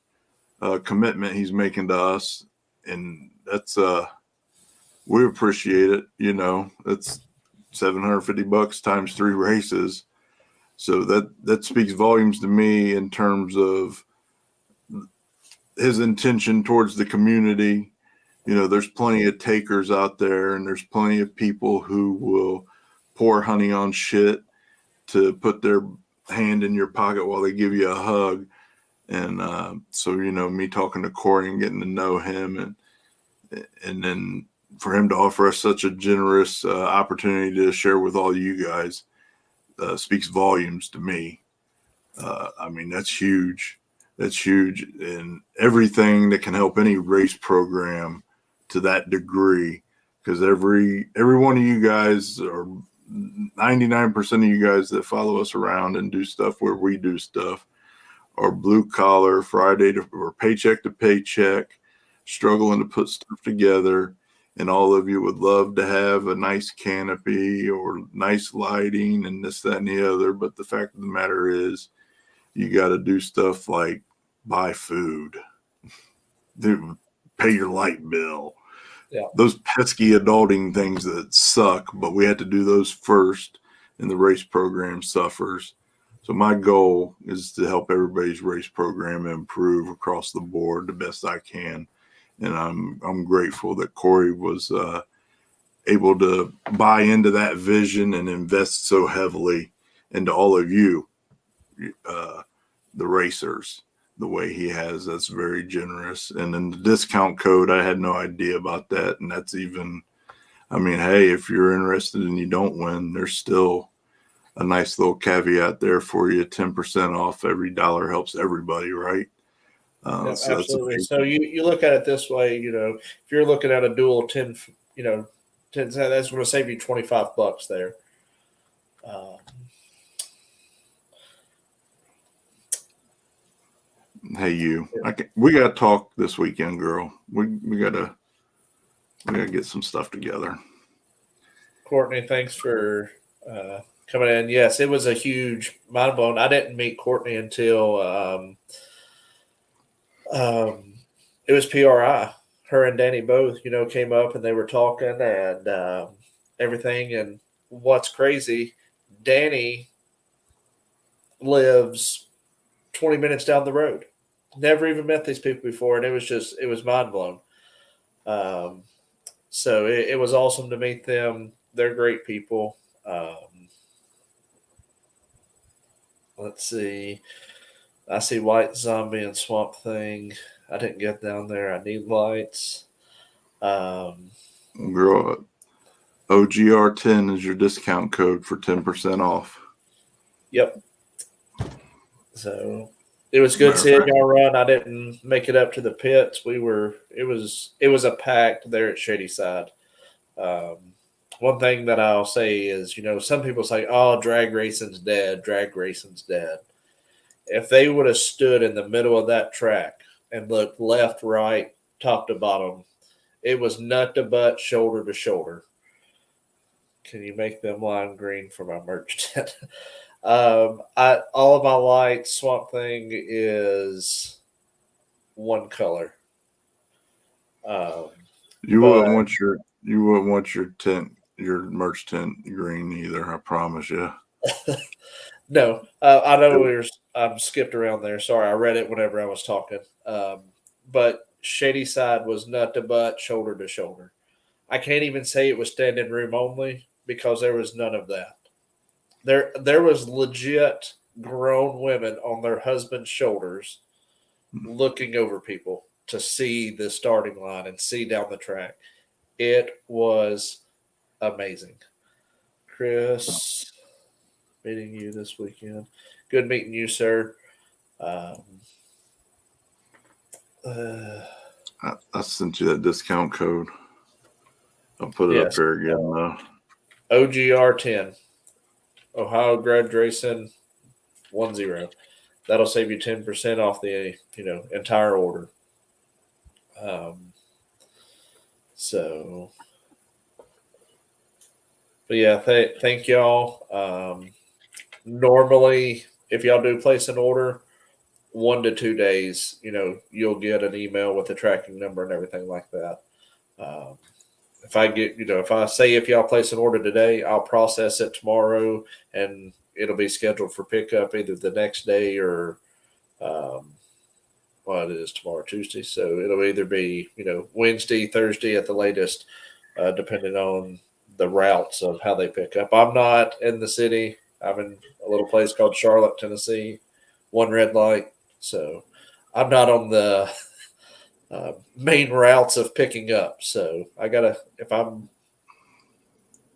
[SPEAKER 2] commitment he's making to us. And that's, we appreciate it. You know, it's $750 times 3 races. So that speaks volumes to me in terms of his intention towards the community. You know, there's plenty of takers out there, and there's plenty of people who will pour honey on shit to put their hand in your pocket while they give you a hug. And so, you know, me talking to Corey and getting to know him, and then for him to offer us such a generous opportunity to share with all you guys speaks volumes to me. I mean, that's huge. That's huge. And everything that can help any race program to that degree, because every one of you guys, or 99% of you guys that follow us around and do stuff where we do stuff, are blue collar, Friday to, or paycheck to paycheck, struggling to put stuff together. And all of you would love to have a nice canopy or nice lighting and this, that, and the other. But the fact of the matter is, you got to do stuff like buy food, pay your light bill.
[SPEAKER 3] Yeah.
[SPEAKER 2] Those pesky adulting things that suck, but we had to do those first, and the race program suffers. So my goal is to help everybody's race program improve across the board the best I can. And I'm grateful that Corey was able to buy into that vision and invest so heavily into all of you, the racers, the way he has. That's very generous. And then the discount code, I had no idea about that. And that's even, I mean, hey, if you're interested and you don't win, there's still a nice little caveat there for you. 10% off every dollar helps everybody, right?
[SPEAKER 3] Yeah,
[SPEAKER 2] So
[SPEAKER 3] absolutely. So you look at it this way, you know, if you're looking at a dual 10, you know, 10, that's going to save you $25 there.
[SPEAKER 2] Hey, you, we got to talk this weekend, girl. We gotta get some stuff together.
[SPEAKER 3] Courtney, thanks for coming in. Yes, it was a huge mind blown. I didn't meet Courtney until it was PRI. Her and Danny both, you know, came up and they were talking and everything. And what's crazy, Danny lives 20 minutes down the road. Never even met these people before, and it was mind blown. So it was awesome to meet them. They're great people. Let's see. I see White Zombie and Swamp Thing. I didn't get down there. I need lights.
[SPEAKER 2] Girl, OGR10 is your discount code for 10% off.
[SPEAKER 3] Yep. So it was good seeing y'all run. I didn't make it up to the pits. It was a packed there at Shady Side. One thing that I'll say is, you know, some people say, "Oh, drag racing's dead. Drag racing's dead." If they would have stood in the middle of that track and looked left, right, top to bottom, it was nut to butt, shoulder to shoulder. Can you make them lime green for my merch tent? All of my lights, Swamp Thing is one color.
[SPEAKER 2] You wouldn't want your tent, your merch tent green either. I promise you.
[SPEAKER 3] No, I know I'm skipped around there. Sorry, I read it whenever I was talking. But Shady Side was nut to butt, shoulder to shoulder. I can't even say it was standing room only because there was none of that. There was legit grown women on their husbands' shoulders looking over people to see the starting line and see down the track. It was amazing. Chris, meeting you this weekend. Good meeting you, sir. Um,
[SPEAKER 2] I sent you that discount code. I'll put it up
[SPEAKER 3] yes,
[SPEAKER 2] here again.
[SPEAKER 3] OGR10, Ohio Grad Racing 10. That'll save you 10% off the entire order. So, but yeah, thank y'all. Normally, if y'all do place an order, 1 to 2 days, you'll get an email with the tracking number and everything like that. If I get, if I say if y'all place an order today, I'll process it tomorrow and it'll be scheduled for pickup either the next day or, it is tomorrow, Tuesday. So it'll either be, Wednesday, Thursday at the latest, depending on the routes of how they pick up. I'm not in the city. I'm in a little place called Charlotte, Tennessee, one red light. So I'm not on the main routes of picking up. So I gotta, if I'm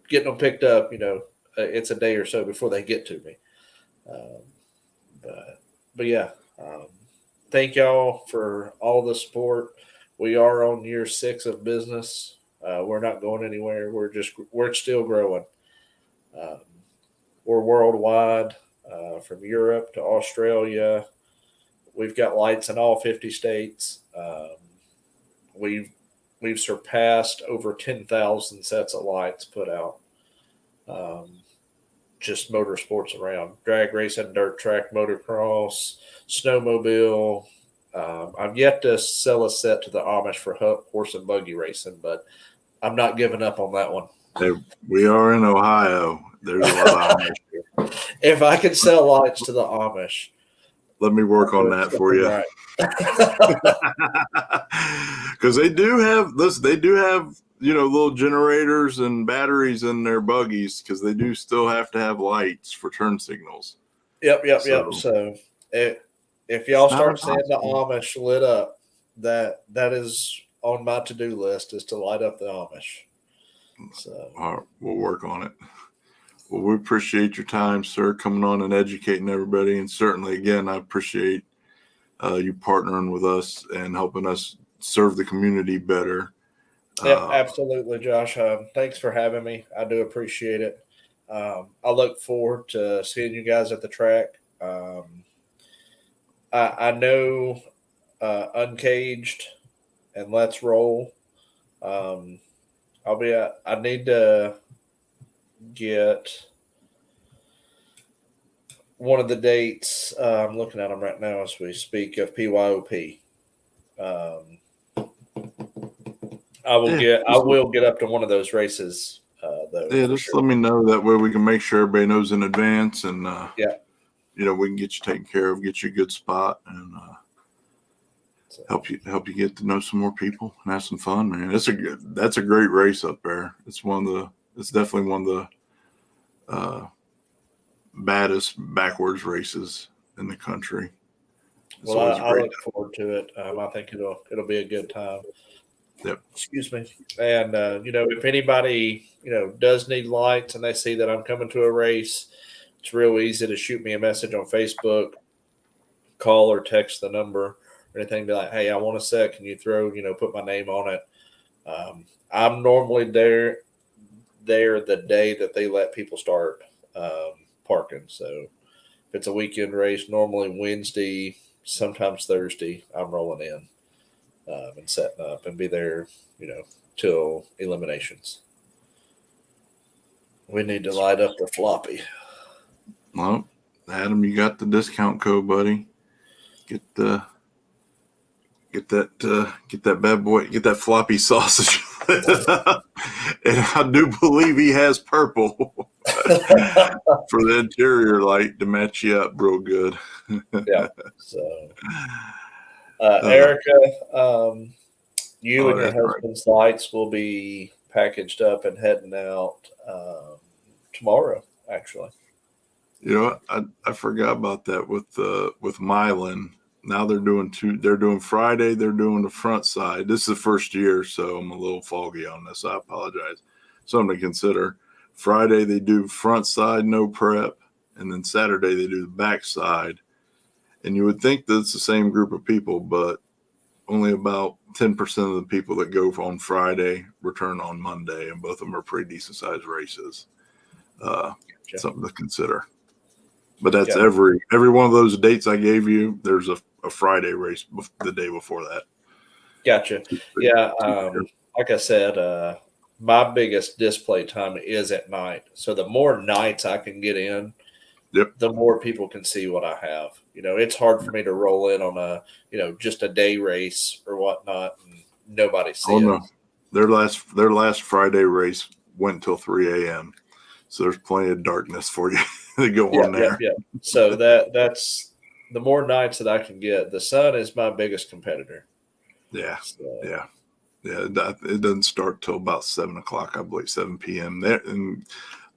[SPEAKER 3] getting them picked up, it's a day or so before they get to me. But yeah, thank y'all for all the support. We are on year 6 of business. We're not going anywhere. We're still growing. We're worldwide, from Europe to Australia. We've got lights in all 50 states. We've surpassed over 10,000 sets of lights put out. Just motorsports around drag racing, dirt track, motocross, snowmobile. I've yet to sell a set to the Amish for horse and buggy racing, but I'm not giving up on that one.
[SPEAKER 2] We are in Ohio. There's a lot of Amish.
[SPEAKER 3] If I can sell lights to the Amish,
[SPEAKER 2] let me work on that for you.
[SPEAKER 3] Right.
[SPEAKER 2] Because they do have little generators and batteries in their buggies because they do still have to have lights for turn signals.
[SPEAKER 3] Yep. So if y'all start seeing the Amish lit up, that is on my to-do list, is to light up the Amish. So
[SPEAKER 2] all right, we'll work on it. Well, we appreciate your time, sir, coming on and educating everybody. And certainly, again, I appreciate you partnering with us and helping us serve the community better.
[SPEAKER 3] Yep, absolutely, Josh. Thanks for having me. I do appreciate it. I look forward to seeing you guys at the track. I know Uncaged and Let's Roll. I need to get one of the dates. I'm looking at them right now as we speak of PYOP. I will get up to one of those races though.
[SPEAKER 2] Yeah, just sure. Let me know. That way we can make sure everybody knows in advance, and we can get you taken care of, get you a good spot, and help you get to know some more people and have some fun, man. That's a great race up there. It's definitely one of the baddest backwards races in the country.
[SPEAKER 3] Well, I look forward to it. I think it'll be a good time.
[SPEAKER 2] Yep.
[SPEAKER 3] Excuse me. And if anybody does need lights and they see that I'm coming to a race, it's real easy to shoot me a message on Facebook, call or text the number or anything. Be like, hey, I want a set. Can you put my name on it? I'm normally there the day that they let people start parking. So if it's a weekend race, normally Wednesday, sometimes Thursday, I'm rolling in and setting up and be there, till eliminations. We need to light up the floppy.
[SPEAKER 2] Well, Adam, you got the discount code, buddy. Get that bad boy, get that floppy sausage. And I do believe he has purple for the interior light to match you up real good.
[SPEAKER 3] Yeah. So, Erica, you
[SPEAKER 2] Oh,
[SPEAKER 3] and your
[SPEAKER 2] that's right.
[SPEAKER 3] husband's lights will be packaged up and heading out tomorrow, actually.
[SPEAKER 2] You know what? I forgot about that with Mylan. Now they're doing two. They're doing Friday. They're doing the front side. This is the first year, so I'm a little foggy on this. I apologize. Something to consider. Friday they do front side, no prep, and then Saturday they do the back side. And you would think that it's the same group of people, but only about 10% of the people that go on Friday return on Monday, and both of them are pretty decent sized races.
[SPEAKER 3] Gotcha.
[SPEAKER 2] Something to consider. But that's
[SPEAKER 3] Yeah.
[SPEAKER 2] every one of those dates I gave you. There's a Friday race the day before that.
[SPEAKER 3] Gotcha. Yeah. Like I said, my biggest display time is at night. So the more nights I can get in,
[SPEAKER 2] Yep.
[SPEAKER 3] the more people can see what I have. It's hard for me to roll in on just a day race or whatnot and nobody see it.
[SPEAKER 2] No. Their last Friday race went until 3 a.m. So there's plenty of darkness for you to go on there.
[SPEAKER 3] Yeah. So that's the more nights that I can get. The sun is my biggest competitor.
[SPEAKER 2] Yeah.
[SPEAKER 3] So,
[SPEAKER 2] Yeah. It doesn't start till about 7 o'clock, I believe, 7 p.m.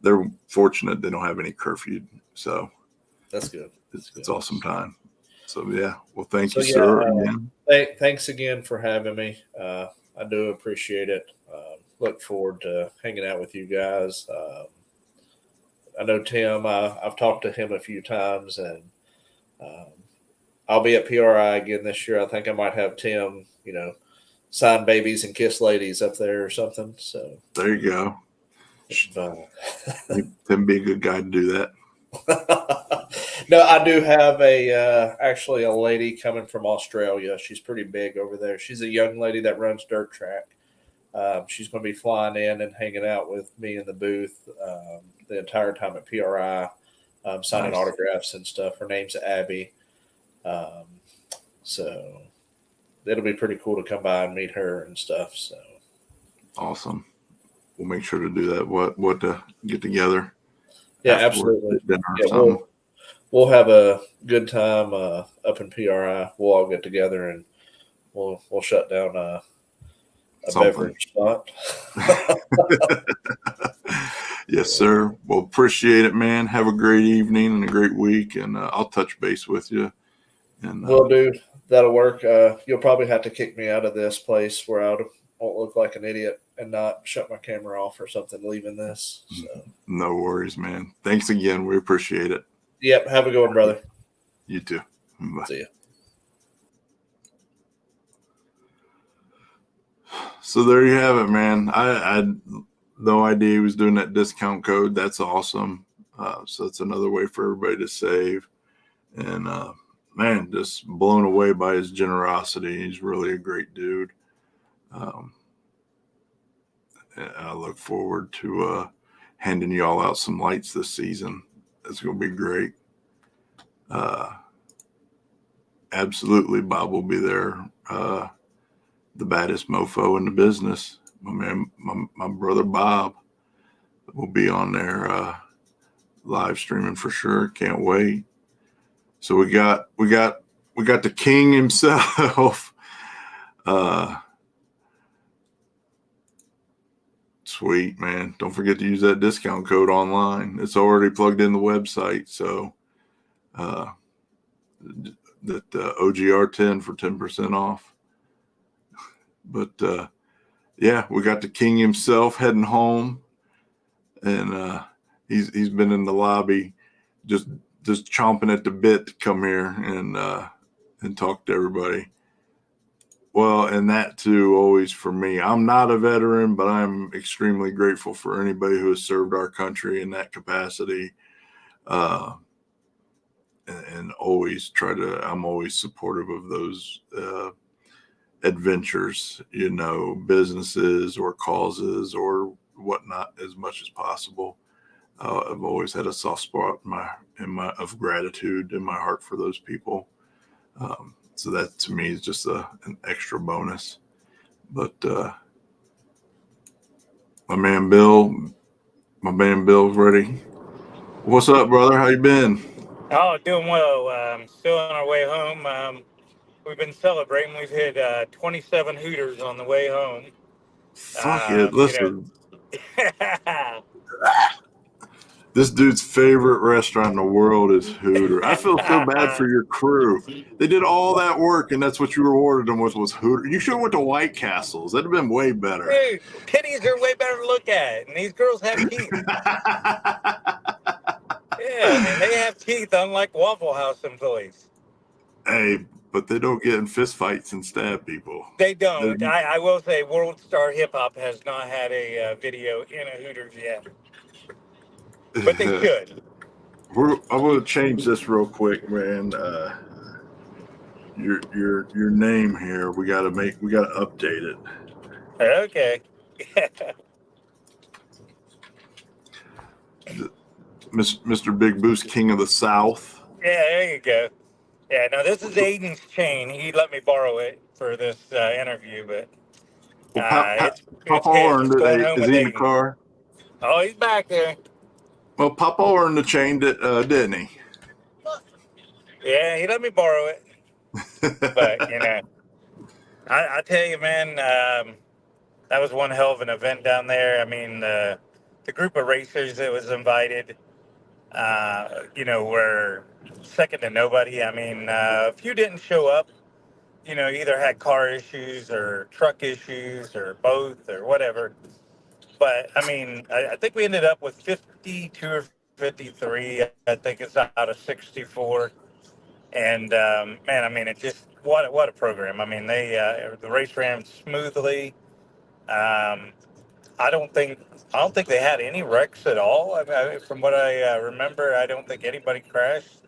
[SPEAKER 2] They're fortunate they don't have any curfew, so
[SPEAKER 3] that's good.
[SPEAKER 2] It's awesome time. So yeah, well, thank you,
[SPEAKER 3] yeah,
[SPEAKER 2] sir. Again.
[SPEAKER 3] Thanks again for having me. I do appreciate it. Look forward to hanging out with you guys. I know Tim. I've talked to him a few times, and I'll be at PRI again this year. I think I might have Tim, sign babies and kiss ladies up there or something. So
[SPEAKER 2] there you go. Tim be a good guy to do that.
[SPEAKER 3] No, I do have actually a lady coming from Australia. She's pretty big over there. She's a young lady that runs dirt track. She's going to be flying in and hanging out with me in the booth the entire time at PRI, signing
[SPEAKER 2] Nice.
[SPEAKER 3] autographs and stuff. Her name's Abby. So it'll be pretty cool to come by and meet her and stuff. So
[SPEAKER 2] awesome. We'll make sure to do that. What to get together?
[SPEAKER 3] Yeah, absolutely.
[SPEAKER 2] Yeah,
[SPEAKER 3] we'll have a good time up in PRI. We'll all get together and we'll shut down a beverage spot.
[SPEAKER 2] Yes, sir. Well, appreciate it, man. Have a great evening and a great week, and I'll touch base with you. And
[SPEAKER 3] will do. That'll work. You'll probably have to kick me out of this place where I won't look like an idiot and not shut my camera off or something leaving this. So.
[SPEAKER 2] No worries, man. Thanks again. We appreciate it.
[SPEAKER 3] Yep. Have a good one, brother.
[SPEAKER 2] You too. Bye.
[SPEAKER 3] See ya.
[SPEAKER 2] So there you have it, man. I had no idea he was doing that discount code. That's awesome. So it's another way for everybody to save. And man, just blown away by his generosity. He's really a great dude. I look forward to handing you all out some lights this season. It's going to be great. Absolutely, Bob will be there. The baddest mofo in the business. My man, my brother Bob will be on there live streaming for sure. Can't wait. So we got the king himself. Sweet, man. Don't forget to use that discount code online. It's already plugged in the website. So that OGR10 for 10% off. But yeah, we got the king himself heading home, and he's been in the lobby just chomping at the bit to come here and talk to everybody. Well, and that too, always for me. I'm not a veteran, but I'm extremely grateful for anybody who has served our country in that capacity. And always I'm always supportive of those adventures, businesses or causes or whatnot as much as possible. I've always had a soft spot of gratitude in my heart for those people. So that to me is just an extra bonus. But my man Bill's ready. What's up, brother? How you been?
[SPEAKER 4] Oh, doing well. Still on our way home. We've been celebrating. We've hit 27 Hooters on the way home.
[SPEAKER 2] Fuck it.
[SPEAKER 4] You know,
[SPEAKER 2] Listen, this dude's favorite restaurant in the world is Hooter. I feel so bad for your crew. They did all that work, and that's what you rewarded them with was Hooter. You should have went to White Castles. That'd have been way better.
[SPEAKER 4] dude, titties are way better to look at, and these girls have teeth. Yeah, I mean, they have teeth, unlike Waffle House employees.
[SPEAKER 2] Hey, but they don't get in fist fights and stab people.
[SPEAKER 4] They don't. I will say, World Star Hip Hop has not had a video in a Hooters yet, but they should.
[SPEAKER 2] I'm going to change this real quick, man. Your name here. We got to update it.
[SPEAKER 4] Okay.
[SPEAKER 2] Mr. Big Boost, King of the South.
[SPEAKER 4] Yeah, there you go. Yeah, no, this is Aiden's chain. He let me borrow it for this interview, but it's
[SPEAKER 2] Papa
[SPEAKER 4] his.
[SPEAKER 2] earned
[SPEAKER 4] It's going
[SPEAKER 2] it.
[SPEAKER 4] home
[SPEAKER 2] Is
[SPEAKER 4] with
[SPEAKER 2] he in the
[SPEAKER 4] Aiden.
[SPEAKER 2] car?
[SPEAKER 4] Oh, he's back there.
[SPEAKER 2] Well, Papa earned the chain, didn't he?
[SPEAKER 4] Yeah, he let me borrow it. But, you know, I tell you, man, that was one hell of an event down there. I mean, the group of racers that was invited, you know, were second to nobody. I mean, a few didn't show up, you know, either had car issues or truck issues or both or whatever. But, I mean, I think we ended up with 52 or 53. I think it's out of 64. And man, I mean, it just what a program. I mean, the race ran smoothly. Um, I don't think they had any wrecks at all. From what I remember, I don't think anybody crashed,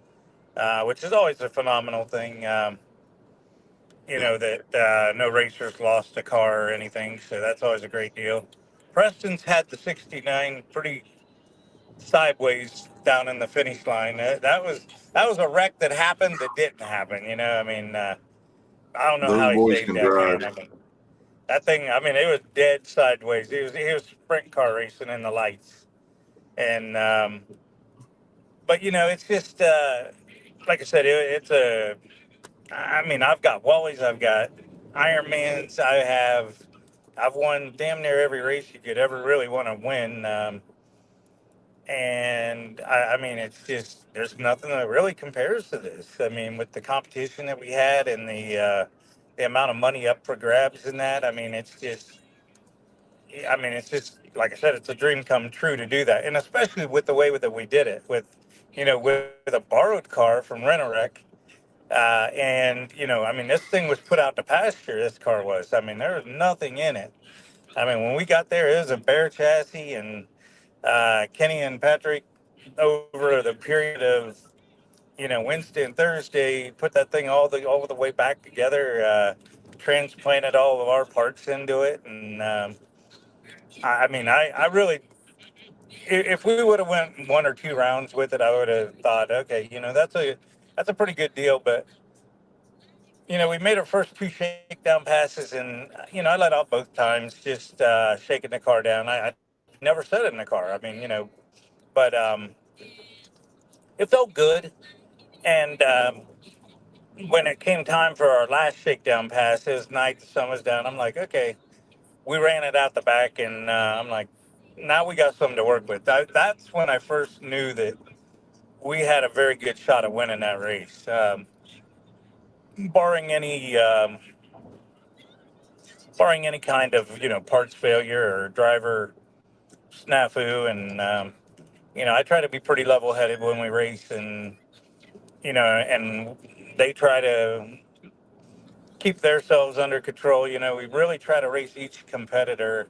[SPEAKER 4] which is always a phenomenal thing. You know that no racers lost a car or anything, so that's always a great deal. Preston's had the 69 pretty sideways down in the finish line. That was a wreck that happened that didn't happen. You know, I mean, I don't know how
[SPEAKER 2] Those
[SPEAKER 4] he
[SPEAKER 2] boys
[SPEAKER 4] saved
[SPEAKER 2] can
[SPEAKER 4] that,
[SPEAKER 2] drive.
[SPEAKER 4] man. I mean, that thing. I mean, it was dead sideways. He was sprint car racing in the lights, and but you know, it's just like I said, it's a. I mean, I've got Wallies, I've got Ironmans, I've won damn near every race you could ever really want to win. And I mean, it's just there's nothing that really compares to this. I mean, with the competition that we had and the amount of money up for grabs in that, I mean, it's just like I said, it's a dream come true to do that, and especially with the way that we did it, with you know, with a borrowed car from Rent-A-Wreck. And you know, I mean, this thing was put out to pasture. This car was. I mean, there was nothing in it. I mean, when we got there, it was a bare chassis, and Kenny and Patrick, over the period of you know Wednesday and Thursday, put that thing all the way back together, transplanted all of our parts into it, and I mean, I really, if we would have went one or two rounds with it, I would have thought, okay, you know, that's a pretty good deal, but. You know, we made our first two shakedown passes, and you know, I let out both times, just shaking the car down. I never said it in the car. I mean, you know, but it felt good. And when it came time for our last shakedown pass, it was night, the sun was down. I'm like, okay, we ran it out the back, and I'm like, now we got something to work with. That's when I first knew that we had a very good shot at winning that race, barring any. Barring any kind of you know parts failure or driver snafu, and you know I try to be pretty level headed when we race, and you know, and they try to keep themselves under control. You know, we really try to race each competitor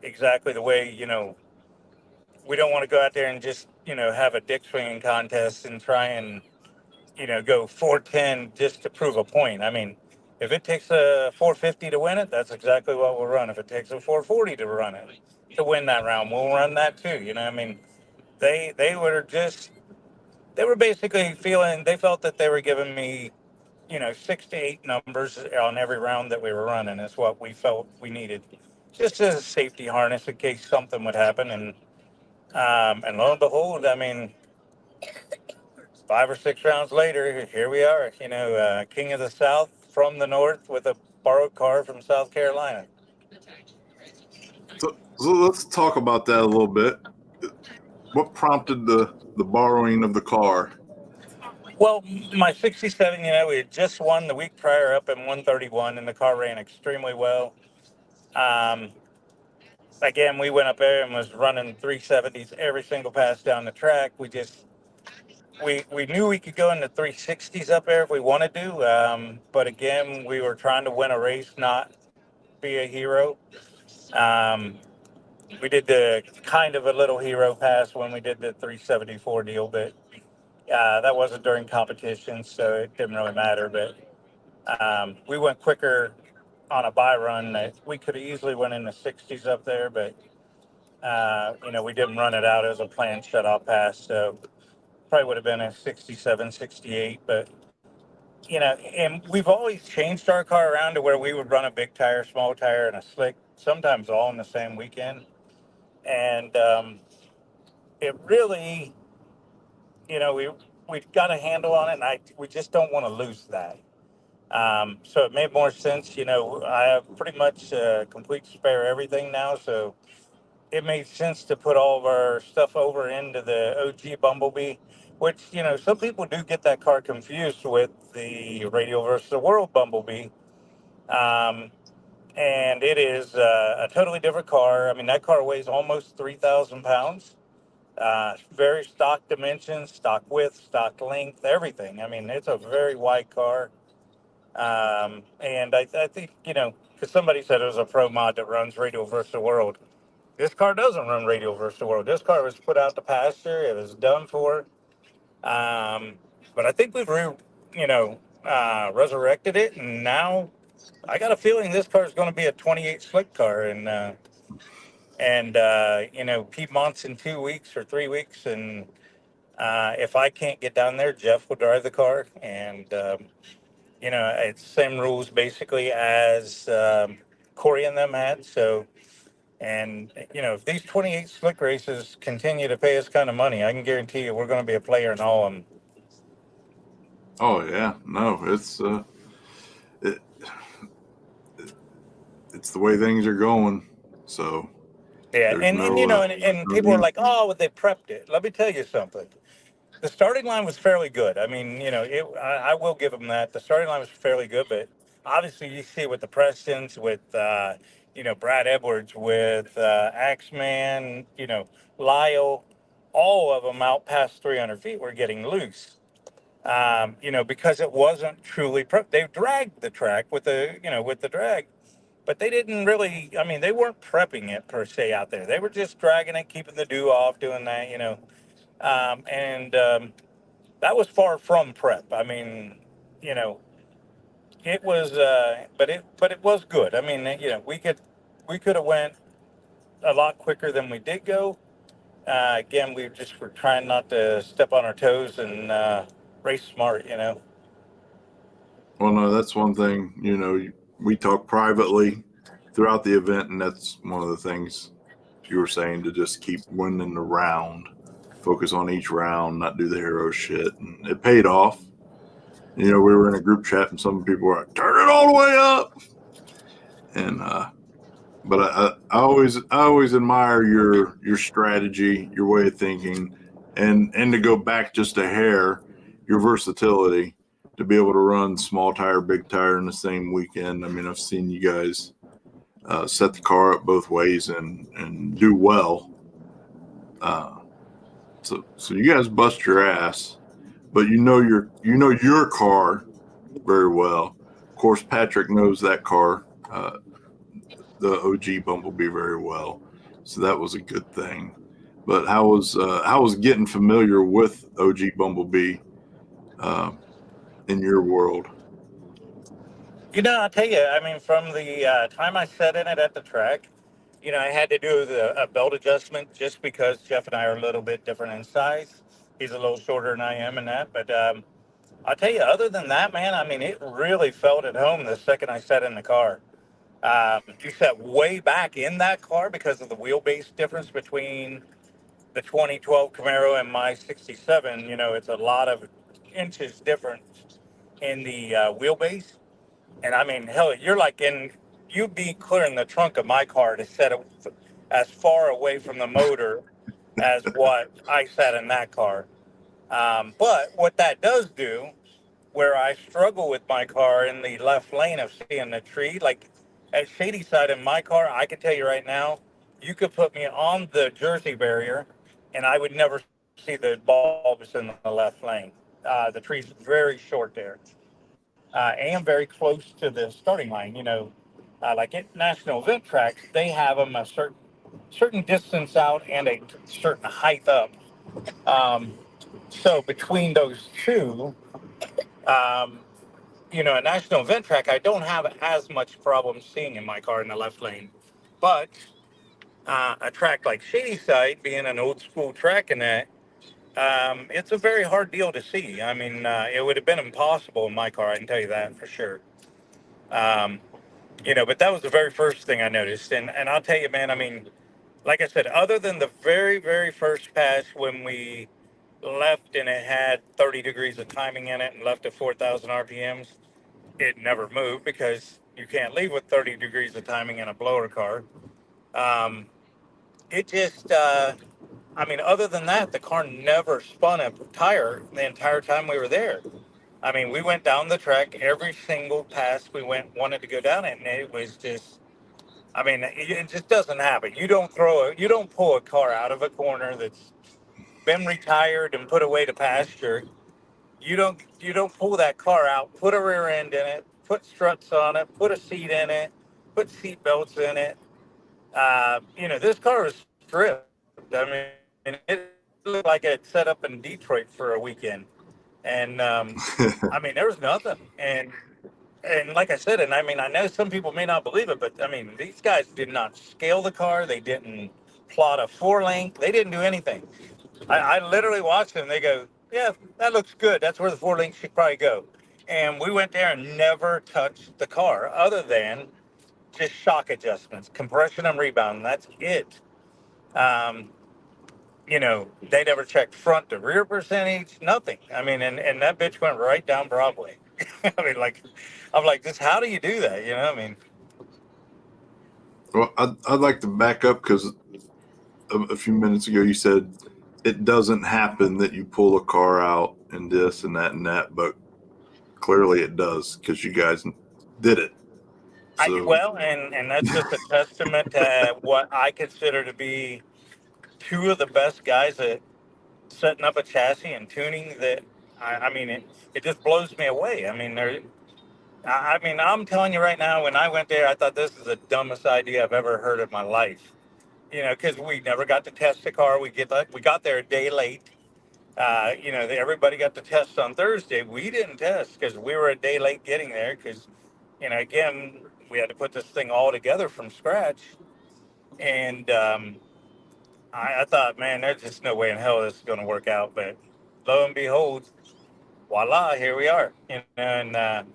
[SPEAKER 4] exactly the way you know. We don't want to go out there and just you know have a dick swinging contest and try and you know, go 410 just to prove a point. I mean, if it takes a 450 to win it, that's exactly what we'll run. If it takes a 440 to run it, to win that round, we'll run that too. You know, I mean, they were just they were basically feeling they felt that they were giving me you know 6 to 8 numbers on every round that we were running is what we felt we needed, just as a safety harness in case something would happen. And lo and behold, I mean, 5 or 6 rounds later, here we are, king of the South from the North with a borrowed car from South Carolina.
[SPEAKER 2] So let's talk about that a little bit. What prompted the borrowing of the car?
[SPEAKER 4] Well, my 67, we had just won the week prior up in 131, and the car ran extremely well. Again, we went up there and was running 370s every single pass down the track. We knew we could go into 360s up there if we wanted to, but again, we were trying to win a race, not be a hero. We did the kind of a little hero pass when we did the 374 deal, but that wasn't during competition, so it didn't really matter. But we went quicker on a buy run. We could have easily went in the 60s up there, but we didn't run it out as a planned shutoff pass, so probably would have been a 67, 68. But and we've always changed our car around to where we would run a big tire, small tire, and a slick, sometimes all in the same weekend. And it really, we've got a handle on it, and we just don't want to lose that. So it made more sense. I have pretty much complete spare everything now, so it made sense to put all of our stuff over into the OG Bumblebee, which, some people do get that car confused with the Radial versus the World Bumblebee. And it is a totally different car. I mean, that car weighs almost 3,000 pounds. Very stock dimensions, stock width, stock length, everything. I mean, it's a very wide car. And I think, because somebody said it was a pro mod that runs Radial versus the World. This car doesn't run Radial versus the World. This car was put out to pasture. It was done for. But I think we've, resurrected it, and now I got a feeling this car is going to be a 28 slick car, and Piedmont's in 2 weeks or 3 weeks, and if I can't get down there, Jeff will drive the car, and it's the same rules basically as Corey and them had. So, and if these 28 slick races continue to pay us kind of money, I can guarantee you we're going to be a player in all of them.
[SPEAKER 2] Oh yeah, no, it's the way things are going. So
[SPEAKER 4] yeah, and people are like, oh, well, they prepped it. Let me tell you something. The starting line was fairly good. I mean, I will give them that. The starting line was fairly good, but obviously you see with the Prestons, with Brad Edwards, with Axeman, Lyle, all of them out past 300 feet were getting loose. Because it wasn't truly prep. They dragged the track with the drag, but they didn't really. I mean, they weren't prepping it per se out there. They were just dragging it, keeping the dew off, doing that, and that was far from prep. I mean, it was, but it was good. I mean, we could have went a lot quicker than we did go. Again, we just were trying not to step on our toes and race smart.
[SPEAKER 2] Well, no, that's one thing. We talk privately throughout the event, and that's one of the things you were saying, to just keep winning the round, focus on each round, not do the hero shit, and it paid off. We were in a group chat, and some people were like, "Turn it all the way up," and but I always admire your strategy, your way of thinking, and to go back just a hair, your versatility to be able to run small tire, big tire in the same weekend. I mean, I've seen you guys set the car up both ways and do well. So you guys bust your ass, but your car very well. Of course, Patrick knows that car, the OG Bumblebee, very well. So that was a good thing. But how was getting familiar with OG Bumblebee in your world?
[SPEAKER 4] I'll tell you, I mean, from the time I sat in it at the track, I had to do a belt adjustment just because Jeff and I are a little bit different in size. He's a little shorter than I am in that. But I'll tell you, other than that, man, I mean, it really felt at home the second I sat in the car. You sat way back in that car because of the wheelbase difference between the 2012 Camaro and my 67, you know, it's a lot of inches different in the wheelbase. And I mean, hell, you'd be clearing the trunk of my car to set it as far away from the motor as what I sat in that car. But what that does do, where I struggle with my car in the left lane of seeing the tree, like at Shady Side in my car, I can tell you right now, you could put me on the Jersey barrier and I would never see the bulbs in the left lane. The tree's very short there. And very close to the starting line. You know, like at national event tracks, they have them a certain distance out and a certain height up. Um, so between those two, um, you know, a national event track, I don't have as much problem seeing in my car in the left lane. But a track like Shady Side, being an old school track in that, it's a very hard deal to see. I mean, it would have been impossible in my car, I can tell you that for sure. Um, you know, but that was the very first thing I noticed. And I'll tell you, man, I mean, like I said, other than the very, very first pass when we left and it had 30 degrees of timing in it and left at 4,000 RPMs, it never moved because you can't leave with 30 degrees of timing in a blower car. Um, it just, I mean, other than that, the car never spun a tire the entire time we were there. I mean, we went down the track every single pass we wanted to go down it, and it was just, I mean, it just doesn't happen. You don't pull a car out of a corner that's been retired and put away to pasture. You don't pull that car out, put a rear end in it, put struts on it, put a seat in it, put seat belts in it. You know, this car was stripped. I mean, it looked like it set up in Detroit for a weekend. And I mean, there was nothing. And like I said, and I mean, I know some people may not believe it, but I mean, these guys did not scale the car. They didn't plot a four length. They didn't do anything. I literally watched them. They go, yeah, that looks good. That's where the four length should probably go. And we went there and never touched the car other than just shock adjustments, compression and rebound. That's it. Um, you know, they never checked front to rear percentage, nothing. I mean, and that bitch went right down Broadway. I mean, like, I'm like, just how do you do that? You know, I mean,
[SPEAKER 2] Well, I'd like to back up because a few minutes ago you said it doesn't happen that you pull a car out and this and that, but clearly it does because you guys did it. So,
[SPEAKER 4] well, and that's just a testament to what I consider to be two of the best guys at setting up a chassis and tuning that. I mean, it just blows me away. I mean, I mean, I'm telling you right now, when I went there, I thought this is the dumbest idea I've ever heard in my life. You know, because we never got to test the car. We got there a day late. You know, everybody got to test on Thursday. We didn't test because we were a day late getting there. Because, you know, again, we had to put this thing all together from scratch. And I thought, man, there's just no way in hell this is going to work out. But lo and behold, voila, here we are. You know, and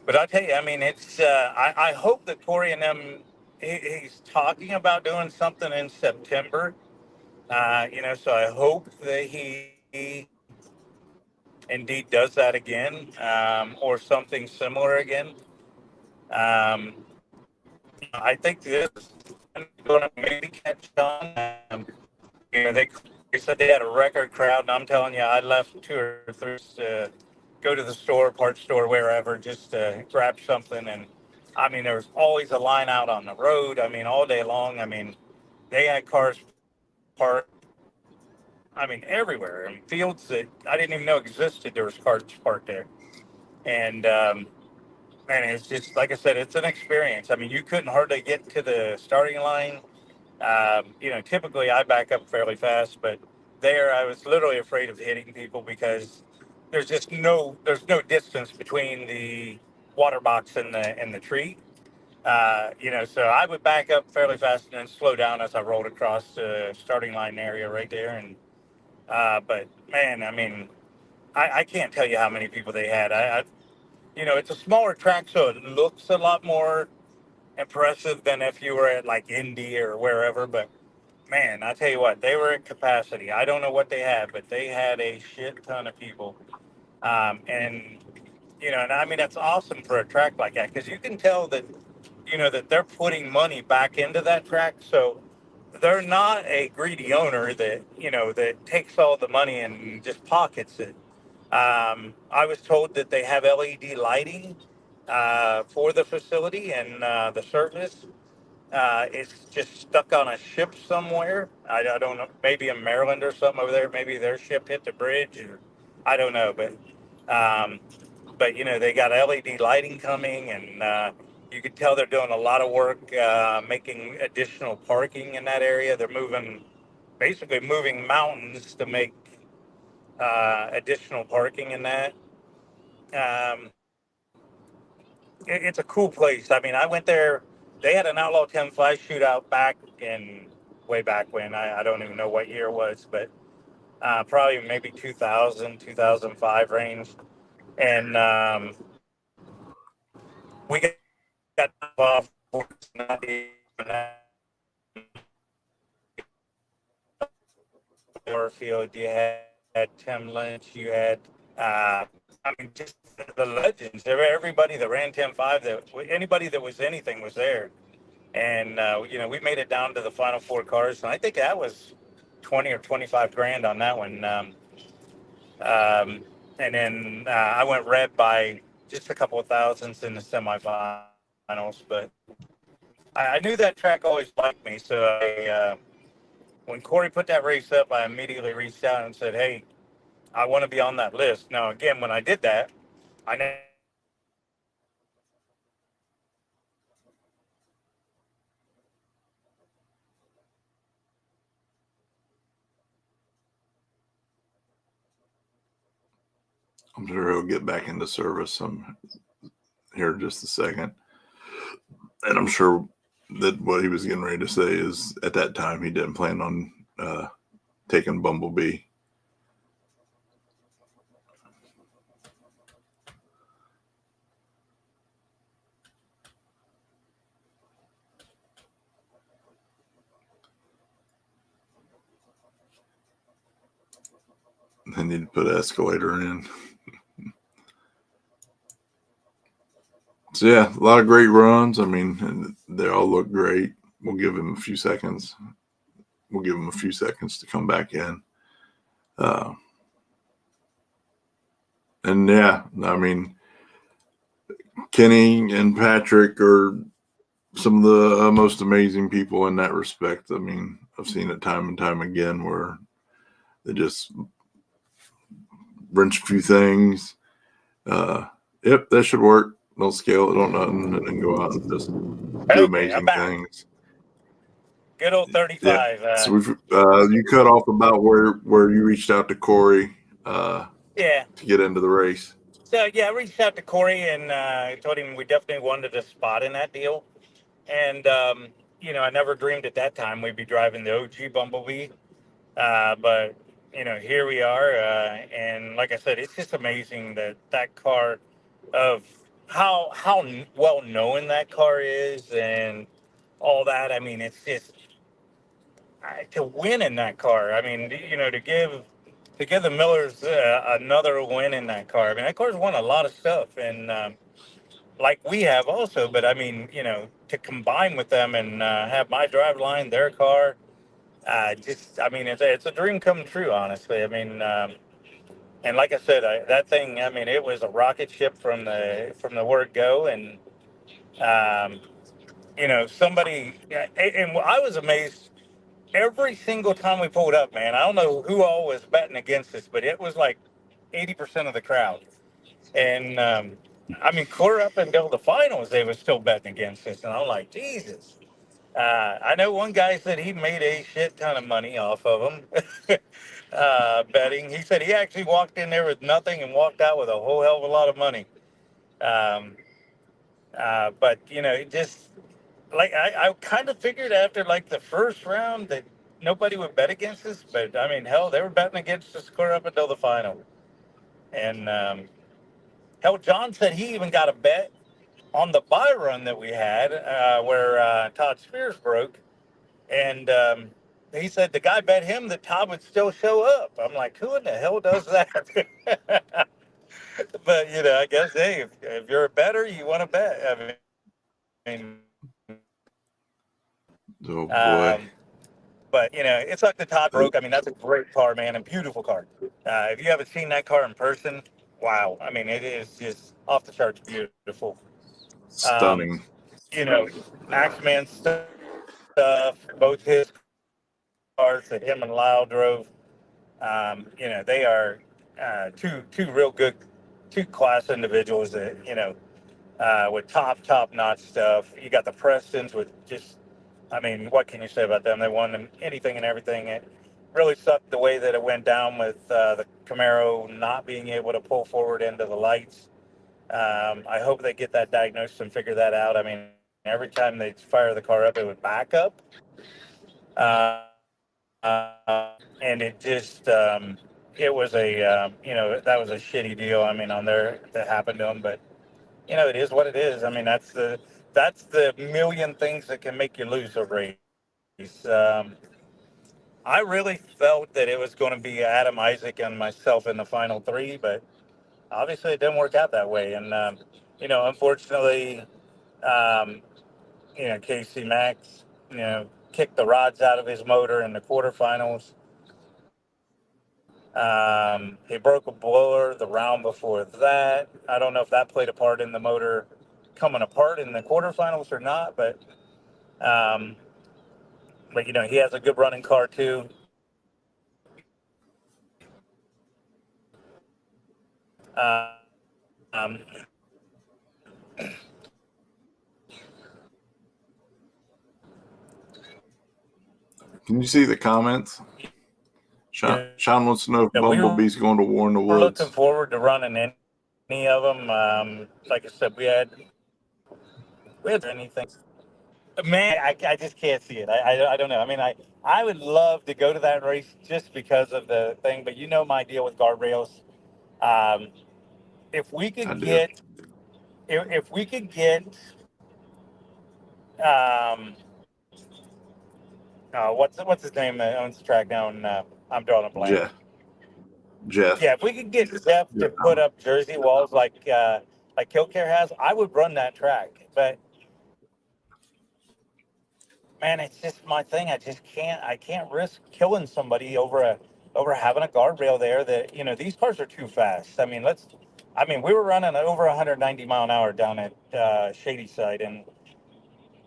[SPEAKER 4] but I tell you, I mean, it's. I hope that Corey and them. He's talking about doing something in September. You know, so I hope that he indeed does that again, or something similar again. Um, I think this is going to maybe catch on. You know, they said they had a record crowd, and I'm telling you, I left 2 or 3 to go to the store, parts store, wherever, just to grab something. And I mean, there was always a line out on the road. I mean, all day long. I mean, they had cars parked. I mean, everywhere. I mean, fields that I didn't even know existed. There was cars parked there, and man, it's just like I said, it's an experience. I mean, you couldn't hardly get to the starting line. You know, typically I back up fairly fast, but there I was literally afraid of hitting people because there's no distance between the water box and the tree. You know, so I would back up fairly fast and then slow down as I rolled across the starting line area right there. And but man, I mean, I can't tell you how many people they had. You know, it's a smaller track, so it looks a lot more impressive than if you were at like Indy or wherever. But man, I tell you what, they were at capacity. I don't know what they had, but they had a shit ton of people. And and I mean that's awesome for a track like that because you can tell that that they're putting money back into that track. So they're not a greedy owner that that takes all the money and just pockets it. I was told that they have LED lighting for the facility and the service. It's just stuck on a ship somewhere. I don't know, maybe in Maryland or something over there. Maybe their ship hit the bridge, or I don't know. Um, but they got LED lighting coming, and you could tell they're doing a lot of work making additional parking in that area. They're basically moving mountains to make additional parking in that. Um, it's a cool place. I mean, I went there. They had an Outlaw 10 fly shootout back in way back when. I don't even know what year it was, but probably maybe 2000, 2005 range. And we got off Warfield. You had Tim Lynch. You had, I mean, just the legends. Everybody that ran 10.5, anybody that was anything was there. And we made it down to the final four cars, and I think that was 20 or 25 grand on that one. And then I went red by just a couple of thousands in the semifinals, but I knew that track always liked me. So when Corey put that race up, I immediately reached out and said, "Hey, I want to be on that list." Now, again, when I did that, I know.
[SPEAKER 2] I'm sure he'll get back into service here in just a second. And I'm sure that what he was getting ready to say is at that time he didn't plan on taking Bumblebee. They need to put an escalator in. So yeah, a lot of great runs. I mean, they all look great. We'll give him a few seconds. We'll give him a few seconds to come back in. And yeah, I mean, Kenny and Patrick are some of the most amazing people in that respect. I mean, I've seen it time and time again where they just wrench a few things. Yep, that should work. Don't scale it, don't nothing, and then go out and just do amazing things.
[SPEAKER 4] Good old 35.
[SPEAKER 2] Yeah. So you cut off about where you reached out to Corey.
[SPEAKER 4] Yeah.
[SPEAKER 2] To get into the race.
[SPEAKER 4] So yeah, I reached out to Corey and told him we definitely wanted a spot in that deal. And I never dreamed at that time we'd be driving the OG Bumblebee. But here we are. And like I said, it's just amazing that car, of how well known that car is and all that. I mean, it's just to win in that car. I mean, to give the Millers another win in that car. I mean, that car's won a lot of stuff, and like we have also. But I mean, to combine with them and have my drive line, their car, I mean, it's a dream come true, honestly. I mean, and like I said, that thing, I mean, it was a rocket ship from the word go, and somebody, and I was amazed every single time we pulled up, man. I don't know who all was betting against us, but it was like 80% of the crowd. And I mean, clear up until the finals, they were still betting against us. And I'm like, Jesus. I know one guy said he made a shit ton of money off of them betting. He said he actually walked in there with nothing and walked out with a whole hell of a lot of money. Um, but, just like I kind of figured after like the first round that nobody would bet against us. But I mean, hell, they were betting against us clear up until the final. And hell, John said he even got a bet on the buy run that we had where Todd Spears broke. And he said the guy bet him that Todd would still show up. I'm like, who in the hell does that? But I guess hey, if you're a bettor, you want to bet. I mean,
[SPEAKER 2] Oh boy.
[SPEAKER 4] um, but it's like the Todd broke. I mean, that's a great car, man, and beautiful car. If you haven't seen that car in person, wow. I mean, it is just off the charts beautiful. Um,
[SPEAKER 2] Stunning.
[SPEAKER 4] Axeman stuff, both his cars that him and Lyle drove. They are two real good, two class individuals that with top notch stuff. You got the Prestons with just, I mean, what can you say about them? They won anything and everything. It really sucked the way that it went down with the Camaro not being able to pull forward into the lights. I hope they get that diagnosed and figure that out. I mean, every time they fire the car up, it would back up. And it just, it was that was a shitty deal. I mean, on there that happened to them, but it is what it is. I mean, that's the million things that can make you lose a race. I really felt that it was going to be Adam, Isaac, and myself in the final three, but obviously it didn't work out that way. And unfortunately, um, Casey Max, kicked the rods out of his motor in the quarterfinals. He broke a blower the round before that. I don't know if that played a part in the motor coming apart in the quarterfinals or not, um, but he has a good running car too. Uh, um,
[SPEAKER 2] Can you see the comments? Sean wants to know if
[SPEAKER 4] we
[SPEAKER 2] Bumblebee's going to War in the
[SPEAKER 4] were looking
[SPEAKER 2] Woods.
[SPEAKER 4] forward to running any of them. Like I said, we had anything. Man, I just can't see it. I don't know. I mean, I would love to go to that race just because of the thing, but my deal with guardrails. Um, if we
[SPEAKER 2] I
[SPEAKER 4] could
[SPEAKER 2] do.
[SPEAKER 4] get, if we could get, um, what's his name that owns the track down? I'm drawing a blank.
[SPEAKER 2] Jeff.
[SPEAKER 4] Yeah, if we could get Jeff to put up jersey walls like Killcare has, I would run that track. But man, it's just my thing. I can't risk killing somebody over having a guardrail there. That these cars are too fast. We were running over 190 mile an hour down at Shady Side, and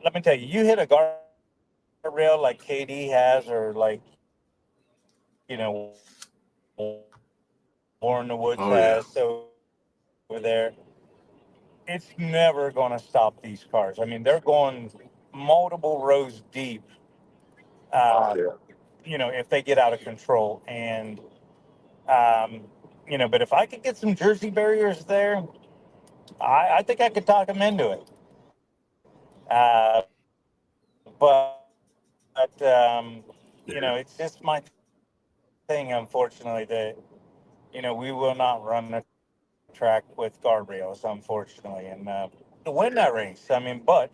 [SPEAKER 4] let me tell you, you hit a guardrail like KD has, or like you know War in the Woods
[SPEAKER 2] Oh yeah.
[SPEAKER 4] has, so over there, it's never going to stop these cars. I mean, they're going multiple rows deep. If they get out of control, and um, but if I could get some Jersey barriers there, I think I could talk them into it. Uh, but it's just my thing, unfortunately, that we will not run the track with guardrails, unfortunately, and to win that race. But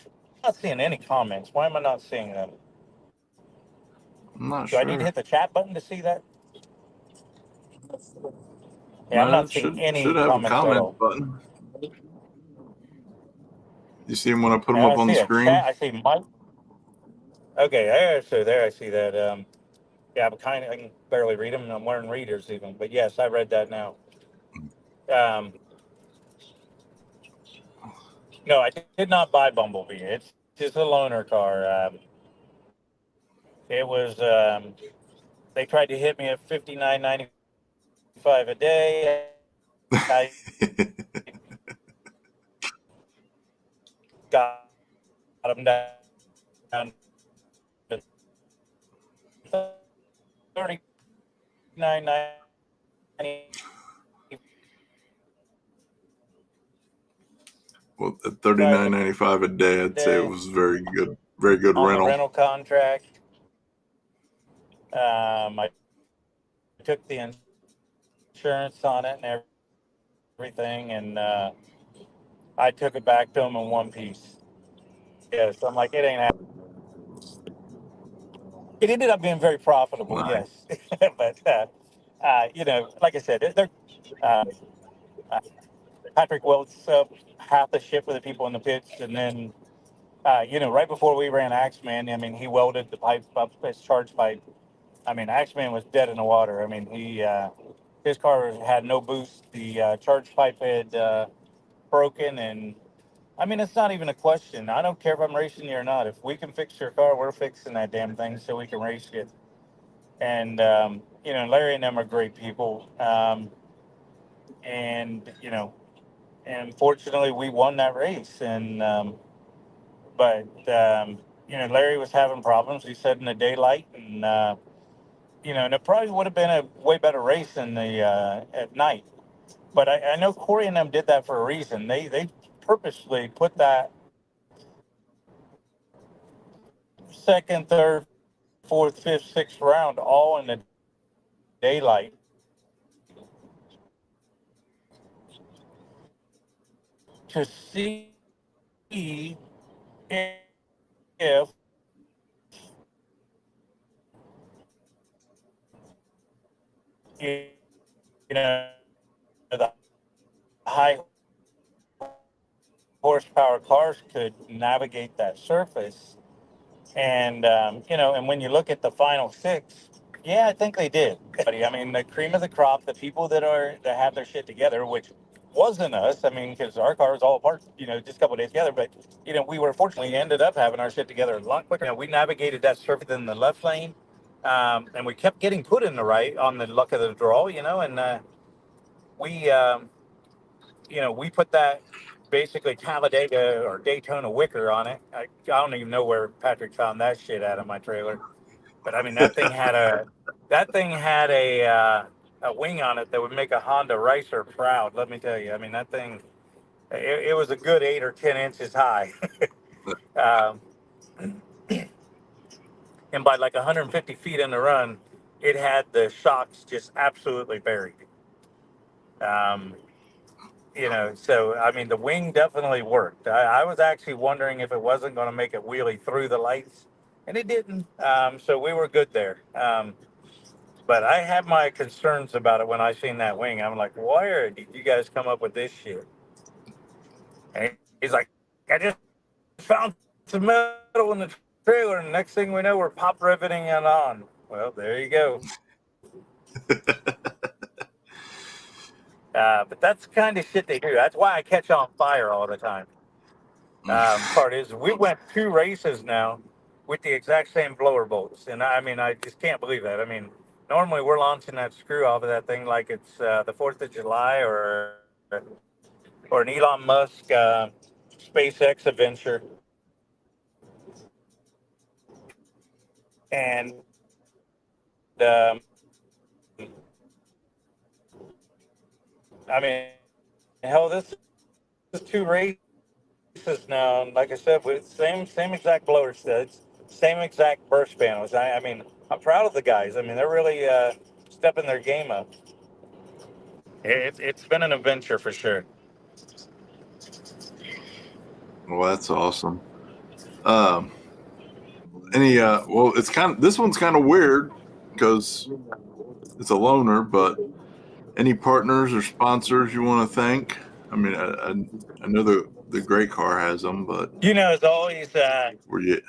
[SPEAKER 4] I'm not seeing any comments. Why am I not seeing them?
[SPEAKER 2] I'm not
[SPEAKER 4] Do I need to
[SPEAKER 2] sure.
[SPEAKER 4] hit the chat button to see that? Yeah, I'm
[SPEAKER 2] No,
[SPEAKER 4] not
[SPEAKER 2] it
[SPEAKER 4] seeing
[SPEAKER 2] should
[SPEAKER 4] any
[SPEAKER 2] have a
[SPEAKER 4] comments at
[SPEAKER 2] comment
[SPEAKER 4] all.
[SPEAKER 2] button. You see him when I put him
[SPEAKER 4] Yeah,
[SPEAKER 2] up
[SPEAKER 4] I
[SPEAKER 2] on the
[SPEAKER 4] see a
[SPEAKER 2] screen?
[SPEAKER 4] chat. I see Mike. Okay, there I see that. Yeah, I can barely read them, and I'm wearing readers even. But yes, I read that now. Um, no, I did not buy Bumblebee. It's just a loaner car. It was. They tried to hit me at $59.95 a day. I got them down to 39.95
[SPEAKER 2] Well, at
[SPEAKER 4] a
[SPEAKER 2] $39.95 a day, I'd say it
[SPEAKER 4] day
[SPEAKER 2] was very good
[SPEAKER 4] on the
[SPEAKER 2] rental.
[SPEAKER 4] rental contract. I took the insurance on it and everything, and I took it back to them in one piece. Yeah, so I'm like, it ain't happening. It ended up being very profitable,
[SPEAKER 2] Nice.
[SPEAKER 4] yes. But like I said, they're uh, uh, Patrick welds up half the ship for the people in the pits, and then right before we ran Axeman, I mean, he welded the pipe up, his charge pipe. I mean, Axeman was dead in the water. I mean, his car had no boost. The charge pipe had broken, and I mean, it's not even a question. I don't care if I'm racing you or not. If we can fix your car, we're fixing that damn thing so we can race you. And Larry and them are great people. And and fortunately, we won that race. And but Larry was having problems. He said in the daylight, and and it probably would have been a way better race in the at night. But I know Corey and them did that for a reason. They purposely put that second, third, fourth, fifth, sixth round all in the daylight to see if you know the high horsepower cars could navigate that surface. And and when you look at the final six, yeah, I think they did. I mean, the cream of the crop, the people that have their shit together, which wasn't us. I mean, because our car was all apart, just a couple of days together. But we were fortunately ended up having our shit together a lot quicker. We navigated that surface in the left lane, and we kept getting put in the right on the luck of the draw. And we we put that basically Talladega or Daytona wicker on it. I don't even know where Patrick found that shit out of my trailer, but I mean that thing had a wing on it that would make a Honda Racer proud. Let me tell you. I mean that thing, it was a good 8 or 10 inches high, um, and by like 150 feet in the run, it had the shocks just absolutely buried. Um, so I mean, the wing definitely worked. I was actually wondering if it wasn't going to make it wheelie through the lights, and it didn't. So we were good there. But I had my concerns about it when I seen that wing. I'm like, where did you guys come up with this shit? And he's like, I just found some metal in the trailer, and the next thing we know, we're pop riveting it on. Well, there you go. But that's the kind of shit they do. That's why I catch on fire all the time. Part is we went 2 races now with the exact same blower bolts, and I mean I just can't believe that. I mean, normally we're launching that screw off of that thing like it's the 4th of July or an Elon Musk SpaceX adventure, and um, I mean hell, this is 2 races now. And like I said, with same exact blower studs, same exact burst panels. I mean I'm proud of the guys. I mean they're really stepping their game up. It's been an adventure for sure.
[SPEAKER 2] Well, that's awesome. Well, this one's kind of weird because it's a loaner, but any partners or sponsors you want to thank? I mean, I know the Great Car has them, but
[SPEAKER 4] As always,
[SPEAKER 2] were you?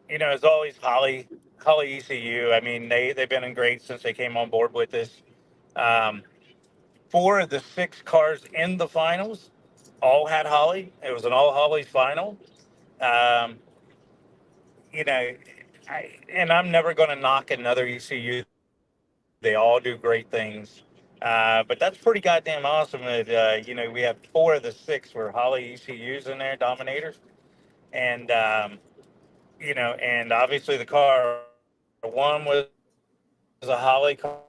[SPEAKER 4] as always, Holly ECU. I mean, they've been great since they came on board with us. 4 of the 6 cars in the finals all had Holly. It was an all Holly final. Um, you know, and I'm never going to knock another ECU. They all do great things. But that's pretty goddamn awesome that, we have 4 of the 6 were Holly ECUs in there, Dominators. And, and obviously the car, one was a Holly car.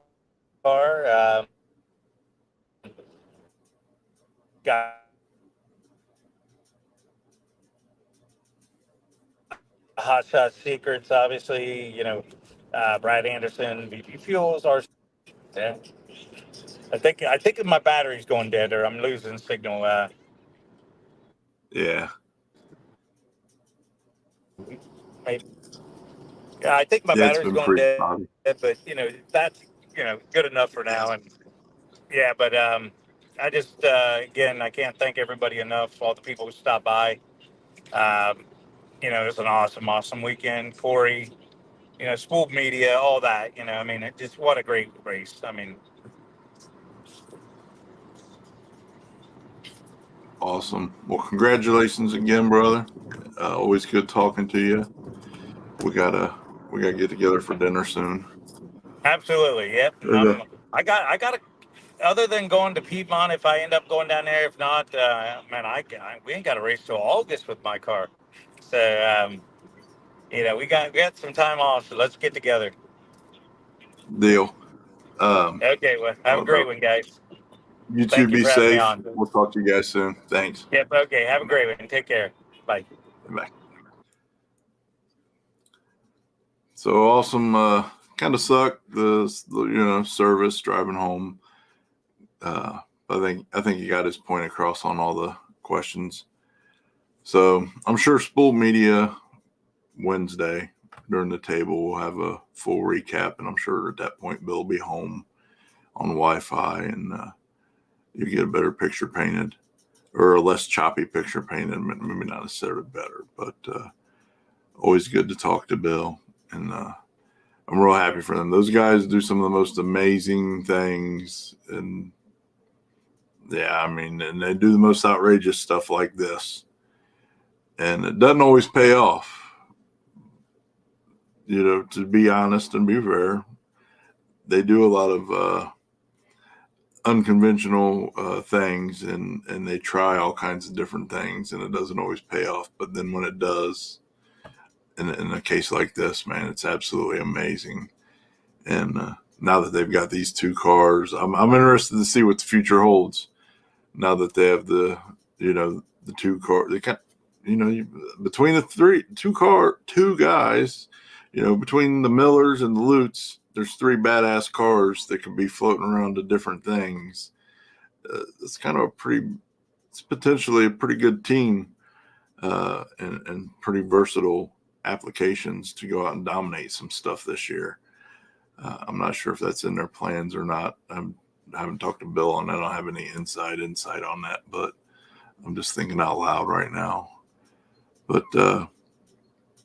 [SPEAKER 4] Got Hot Shot Secrets, obviously, Brad Anderson, VP Fuels, our. Yeah. I think my battery's going dead or I'm losing signal.
[SPEAKER 2] Yeah.
[SPEAKER 4] Maybe, I think my
[SPEAKER 2] Yeah, it's
[SPEAKER 4] battery's
[SPEAKER 2] been
[SPEAKER 4] going
[SPEAKER 2] pretty
[SPEAKER 4] dead,
[SPEAKER 2] spotty.
[SPEAKER 4] but that's good enough for now. And yeah, but I just again, I can't thank everybody enough. All the people who stopped by. Um, it was an awesome weekend. Corey, Spool Media, all that. I mean, it just what a great race. I mean,
[SPEAKER 2] Awesome. Well, congratulations again, brother. Always good talking to you. We gotta get together for dinner soon.
[SPEAKER 4] absolutely, yep.
[SPEAKER 2] Okay.
[SPEAKER 4] I got a. Other than going to Piedmont, if I end up going down there, if not, man, we ain't got a race till August with my car. So, we got some time off, so let's get together.
[SPEAKER 2] Deal.
[SPEAKER 4] Okay, well,
[SPEAKER 2] I
[SPEAKER 4] have a
[SPEAKER 2] don't know.
[SPEAKER 4] great one, guys.
[SPEAKER 2] You two
[SPEAKER 4] Thank you
[SPEAKER 2] be
[SPEAKER 4] for having me
[SPEAKER 2] safe.
[SPEAKER 4] on.
[SPEAKER 2] We'll talk to you guys soon. Thanks.
[SPEAKER 4] Yep. Okay. Have a great one. Take care. Bye.
[SPEAKER 2] Bye. So awesome. Kind of sucked the service driving home. I think he got his point across on all the questions. So I'm sure Spool Media Wednesday during the table we'll have a full recap, and I'm sure at that point Bill will be home on Wi-Fi, and you get a better picture painted, or a less choppy picture painted. Maybe not necessarily better, but always good to talk to Bill, and I'm real happy for them. Those guys do some of the most amazing things, and yeah, I mean, and they do the most outrageous stuff like this, and it doesn't always pay off. To be honest and be fair, they do a lot of unconventional things, and they try all kinds of different things, and it doesn't always pay off. But then when it does, in a case like this, man, it's absolutely amazing. And now that they've got these two cars, I'm interested to see what the future holds. Now that they have the two car, between the two guys, between the Millers and the Lutes, there's three badass cars that could be floating around to different things. It's potentially a pretty good team, and pretty versatile applications to go out and dominate some stuff this year. I'm not sure if that's in their plans or not. I haven't talked to Bill on that. I don't have any insight on that, but I'm just thinking out loud right now. But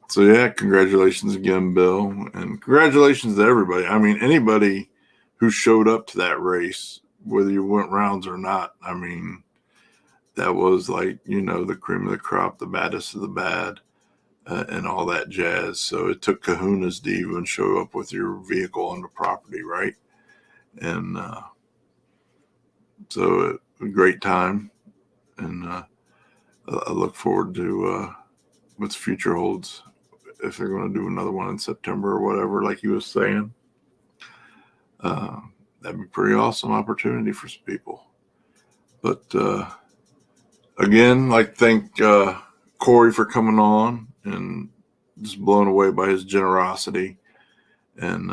[SPEAKER 2] so yeah, congratulations again, Bill, and congratulations to everybody. I mean, anybody who showed up to that race, whether you went rounds or not. I mean, that was like, the cream of the crop, the baddest of the bad, and all that jazz. So it took kahunas to even show up with your vehicle on the property, right? And so a great time, and I look forward to what the future holds. If they're going to do another one in September or whatever, like he was saying, that'd be a pretty awesome opportunity for some people. But again, like thank Corey for coming on, and just blown away by his generosity, and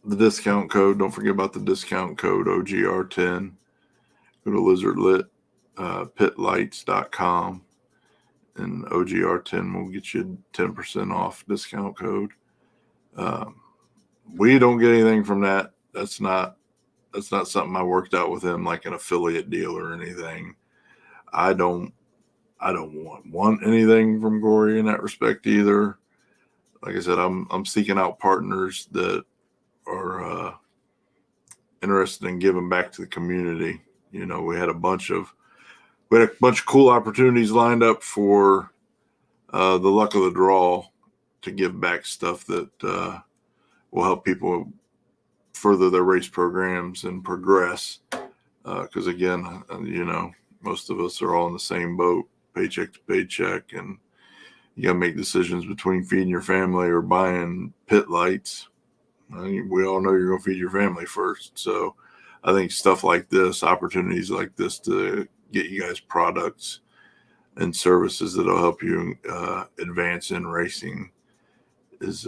[SPEAKER 2] the discount code. Don't forget about the discount code OGR10. Go to lizardlit pitlights.com, and OGR10 will get you 10% off discount code. We don't get anything from that. That's not something I worked out with him, like an affiliate deal or anything. I don't want anything from Corey in that respect either. Like I said, I'm seeking out partners that are interested in giving back to the community. We had a bunch of cool opportunities lined up for the luck of the draw to give back stuff that will help people further their race programs and progress. Because again, most of us are all in the same boat, paycheck to paycheck, and you got to make decisions between feeding your family or buying pit lights. We all know you're going to feed your family first. So I think stuff like this, opportunities like this to get you guys products and services that'll help you advance in racing is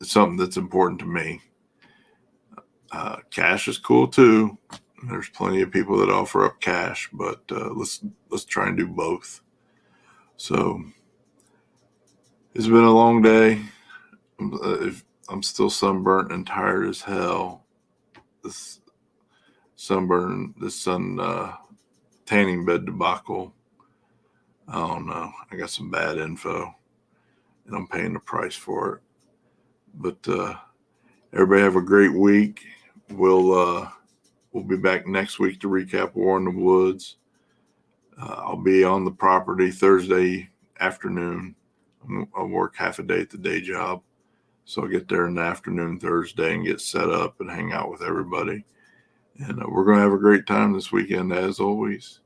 [SPEAKER 2] something that's important to me. Cash is cool too. There's plenty of people that offer up cash, but let's try and do both. So It's been a long day. I'm still sunburnt and tired as hell. This tanning bed debacle. I don't know. I got some bad info, and I'm paying the price for it. But everybody have a great week. We'll be back next week to recap War in the Woods. I'll be on the property Thursday afternoon. I'll work half a day at the day job. So I'll get there in the afternoon Thursday and get set up and hang out with everybody. And we're going to have a great time this weekend, as always.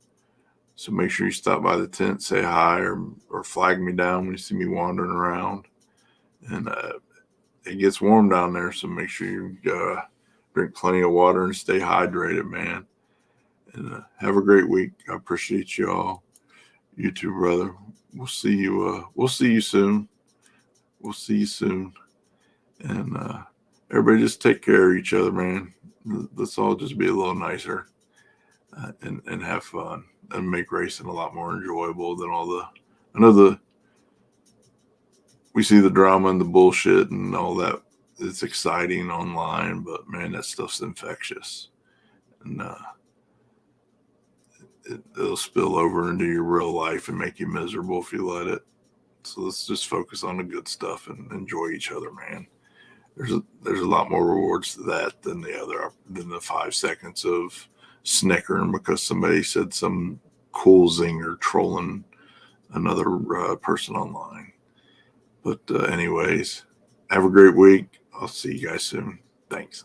[SPEAKER 2] So make sure you stop by the tent, say hi, or flag me down when you see me wandering around. And it gets warm down there, so make sure you drink plenty of water and stay hydrated, man. And have a great week. I appreciate you all. You too, brother. We'll see you. We'll see you soon. We'll see you soon. And everybody just take care of each other, man. Let's all just be a little nicer and have fun and make racing a lot more enjoyable than all the. I know we see the drama and the bullshit and all that. It's exciting online, but man, that stuff's infectious, and it'll spill over into your real life and make you miserable if you let it. So let's just focus on the good stuff and enjoy each other, man. There's a lot more rewards to that than the 5 seconds of snickering because somebody said some cool zinger trolling another person online. But anyways, have a great week. I'll see you guys soon. Thanks.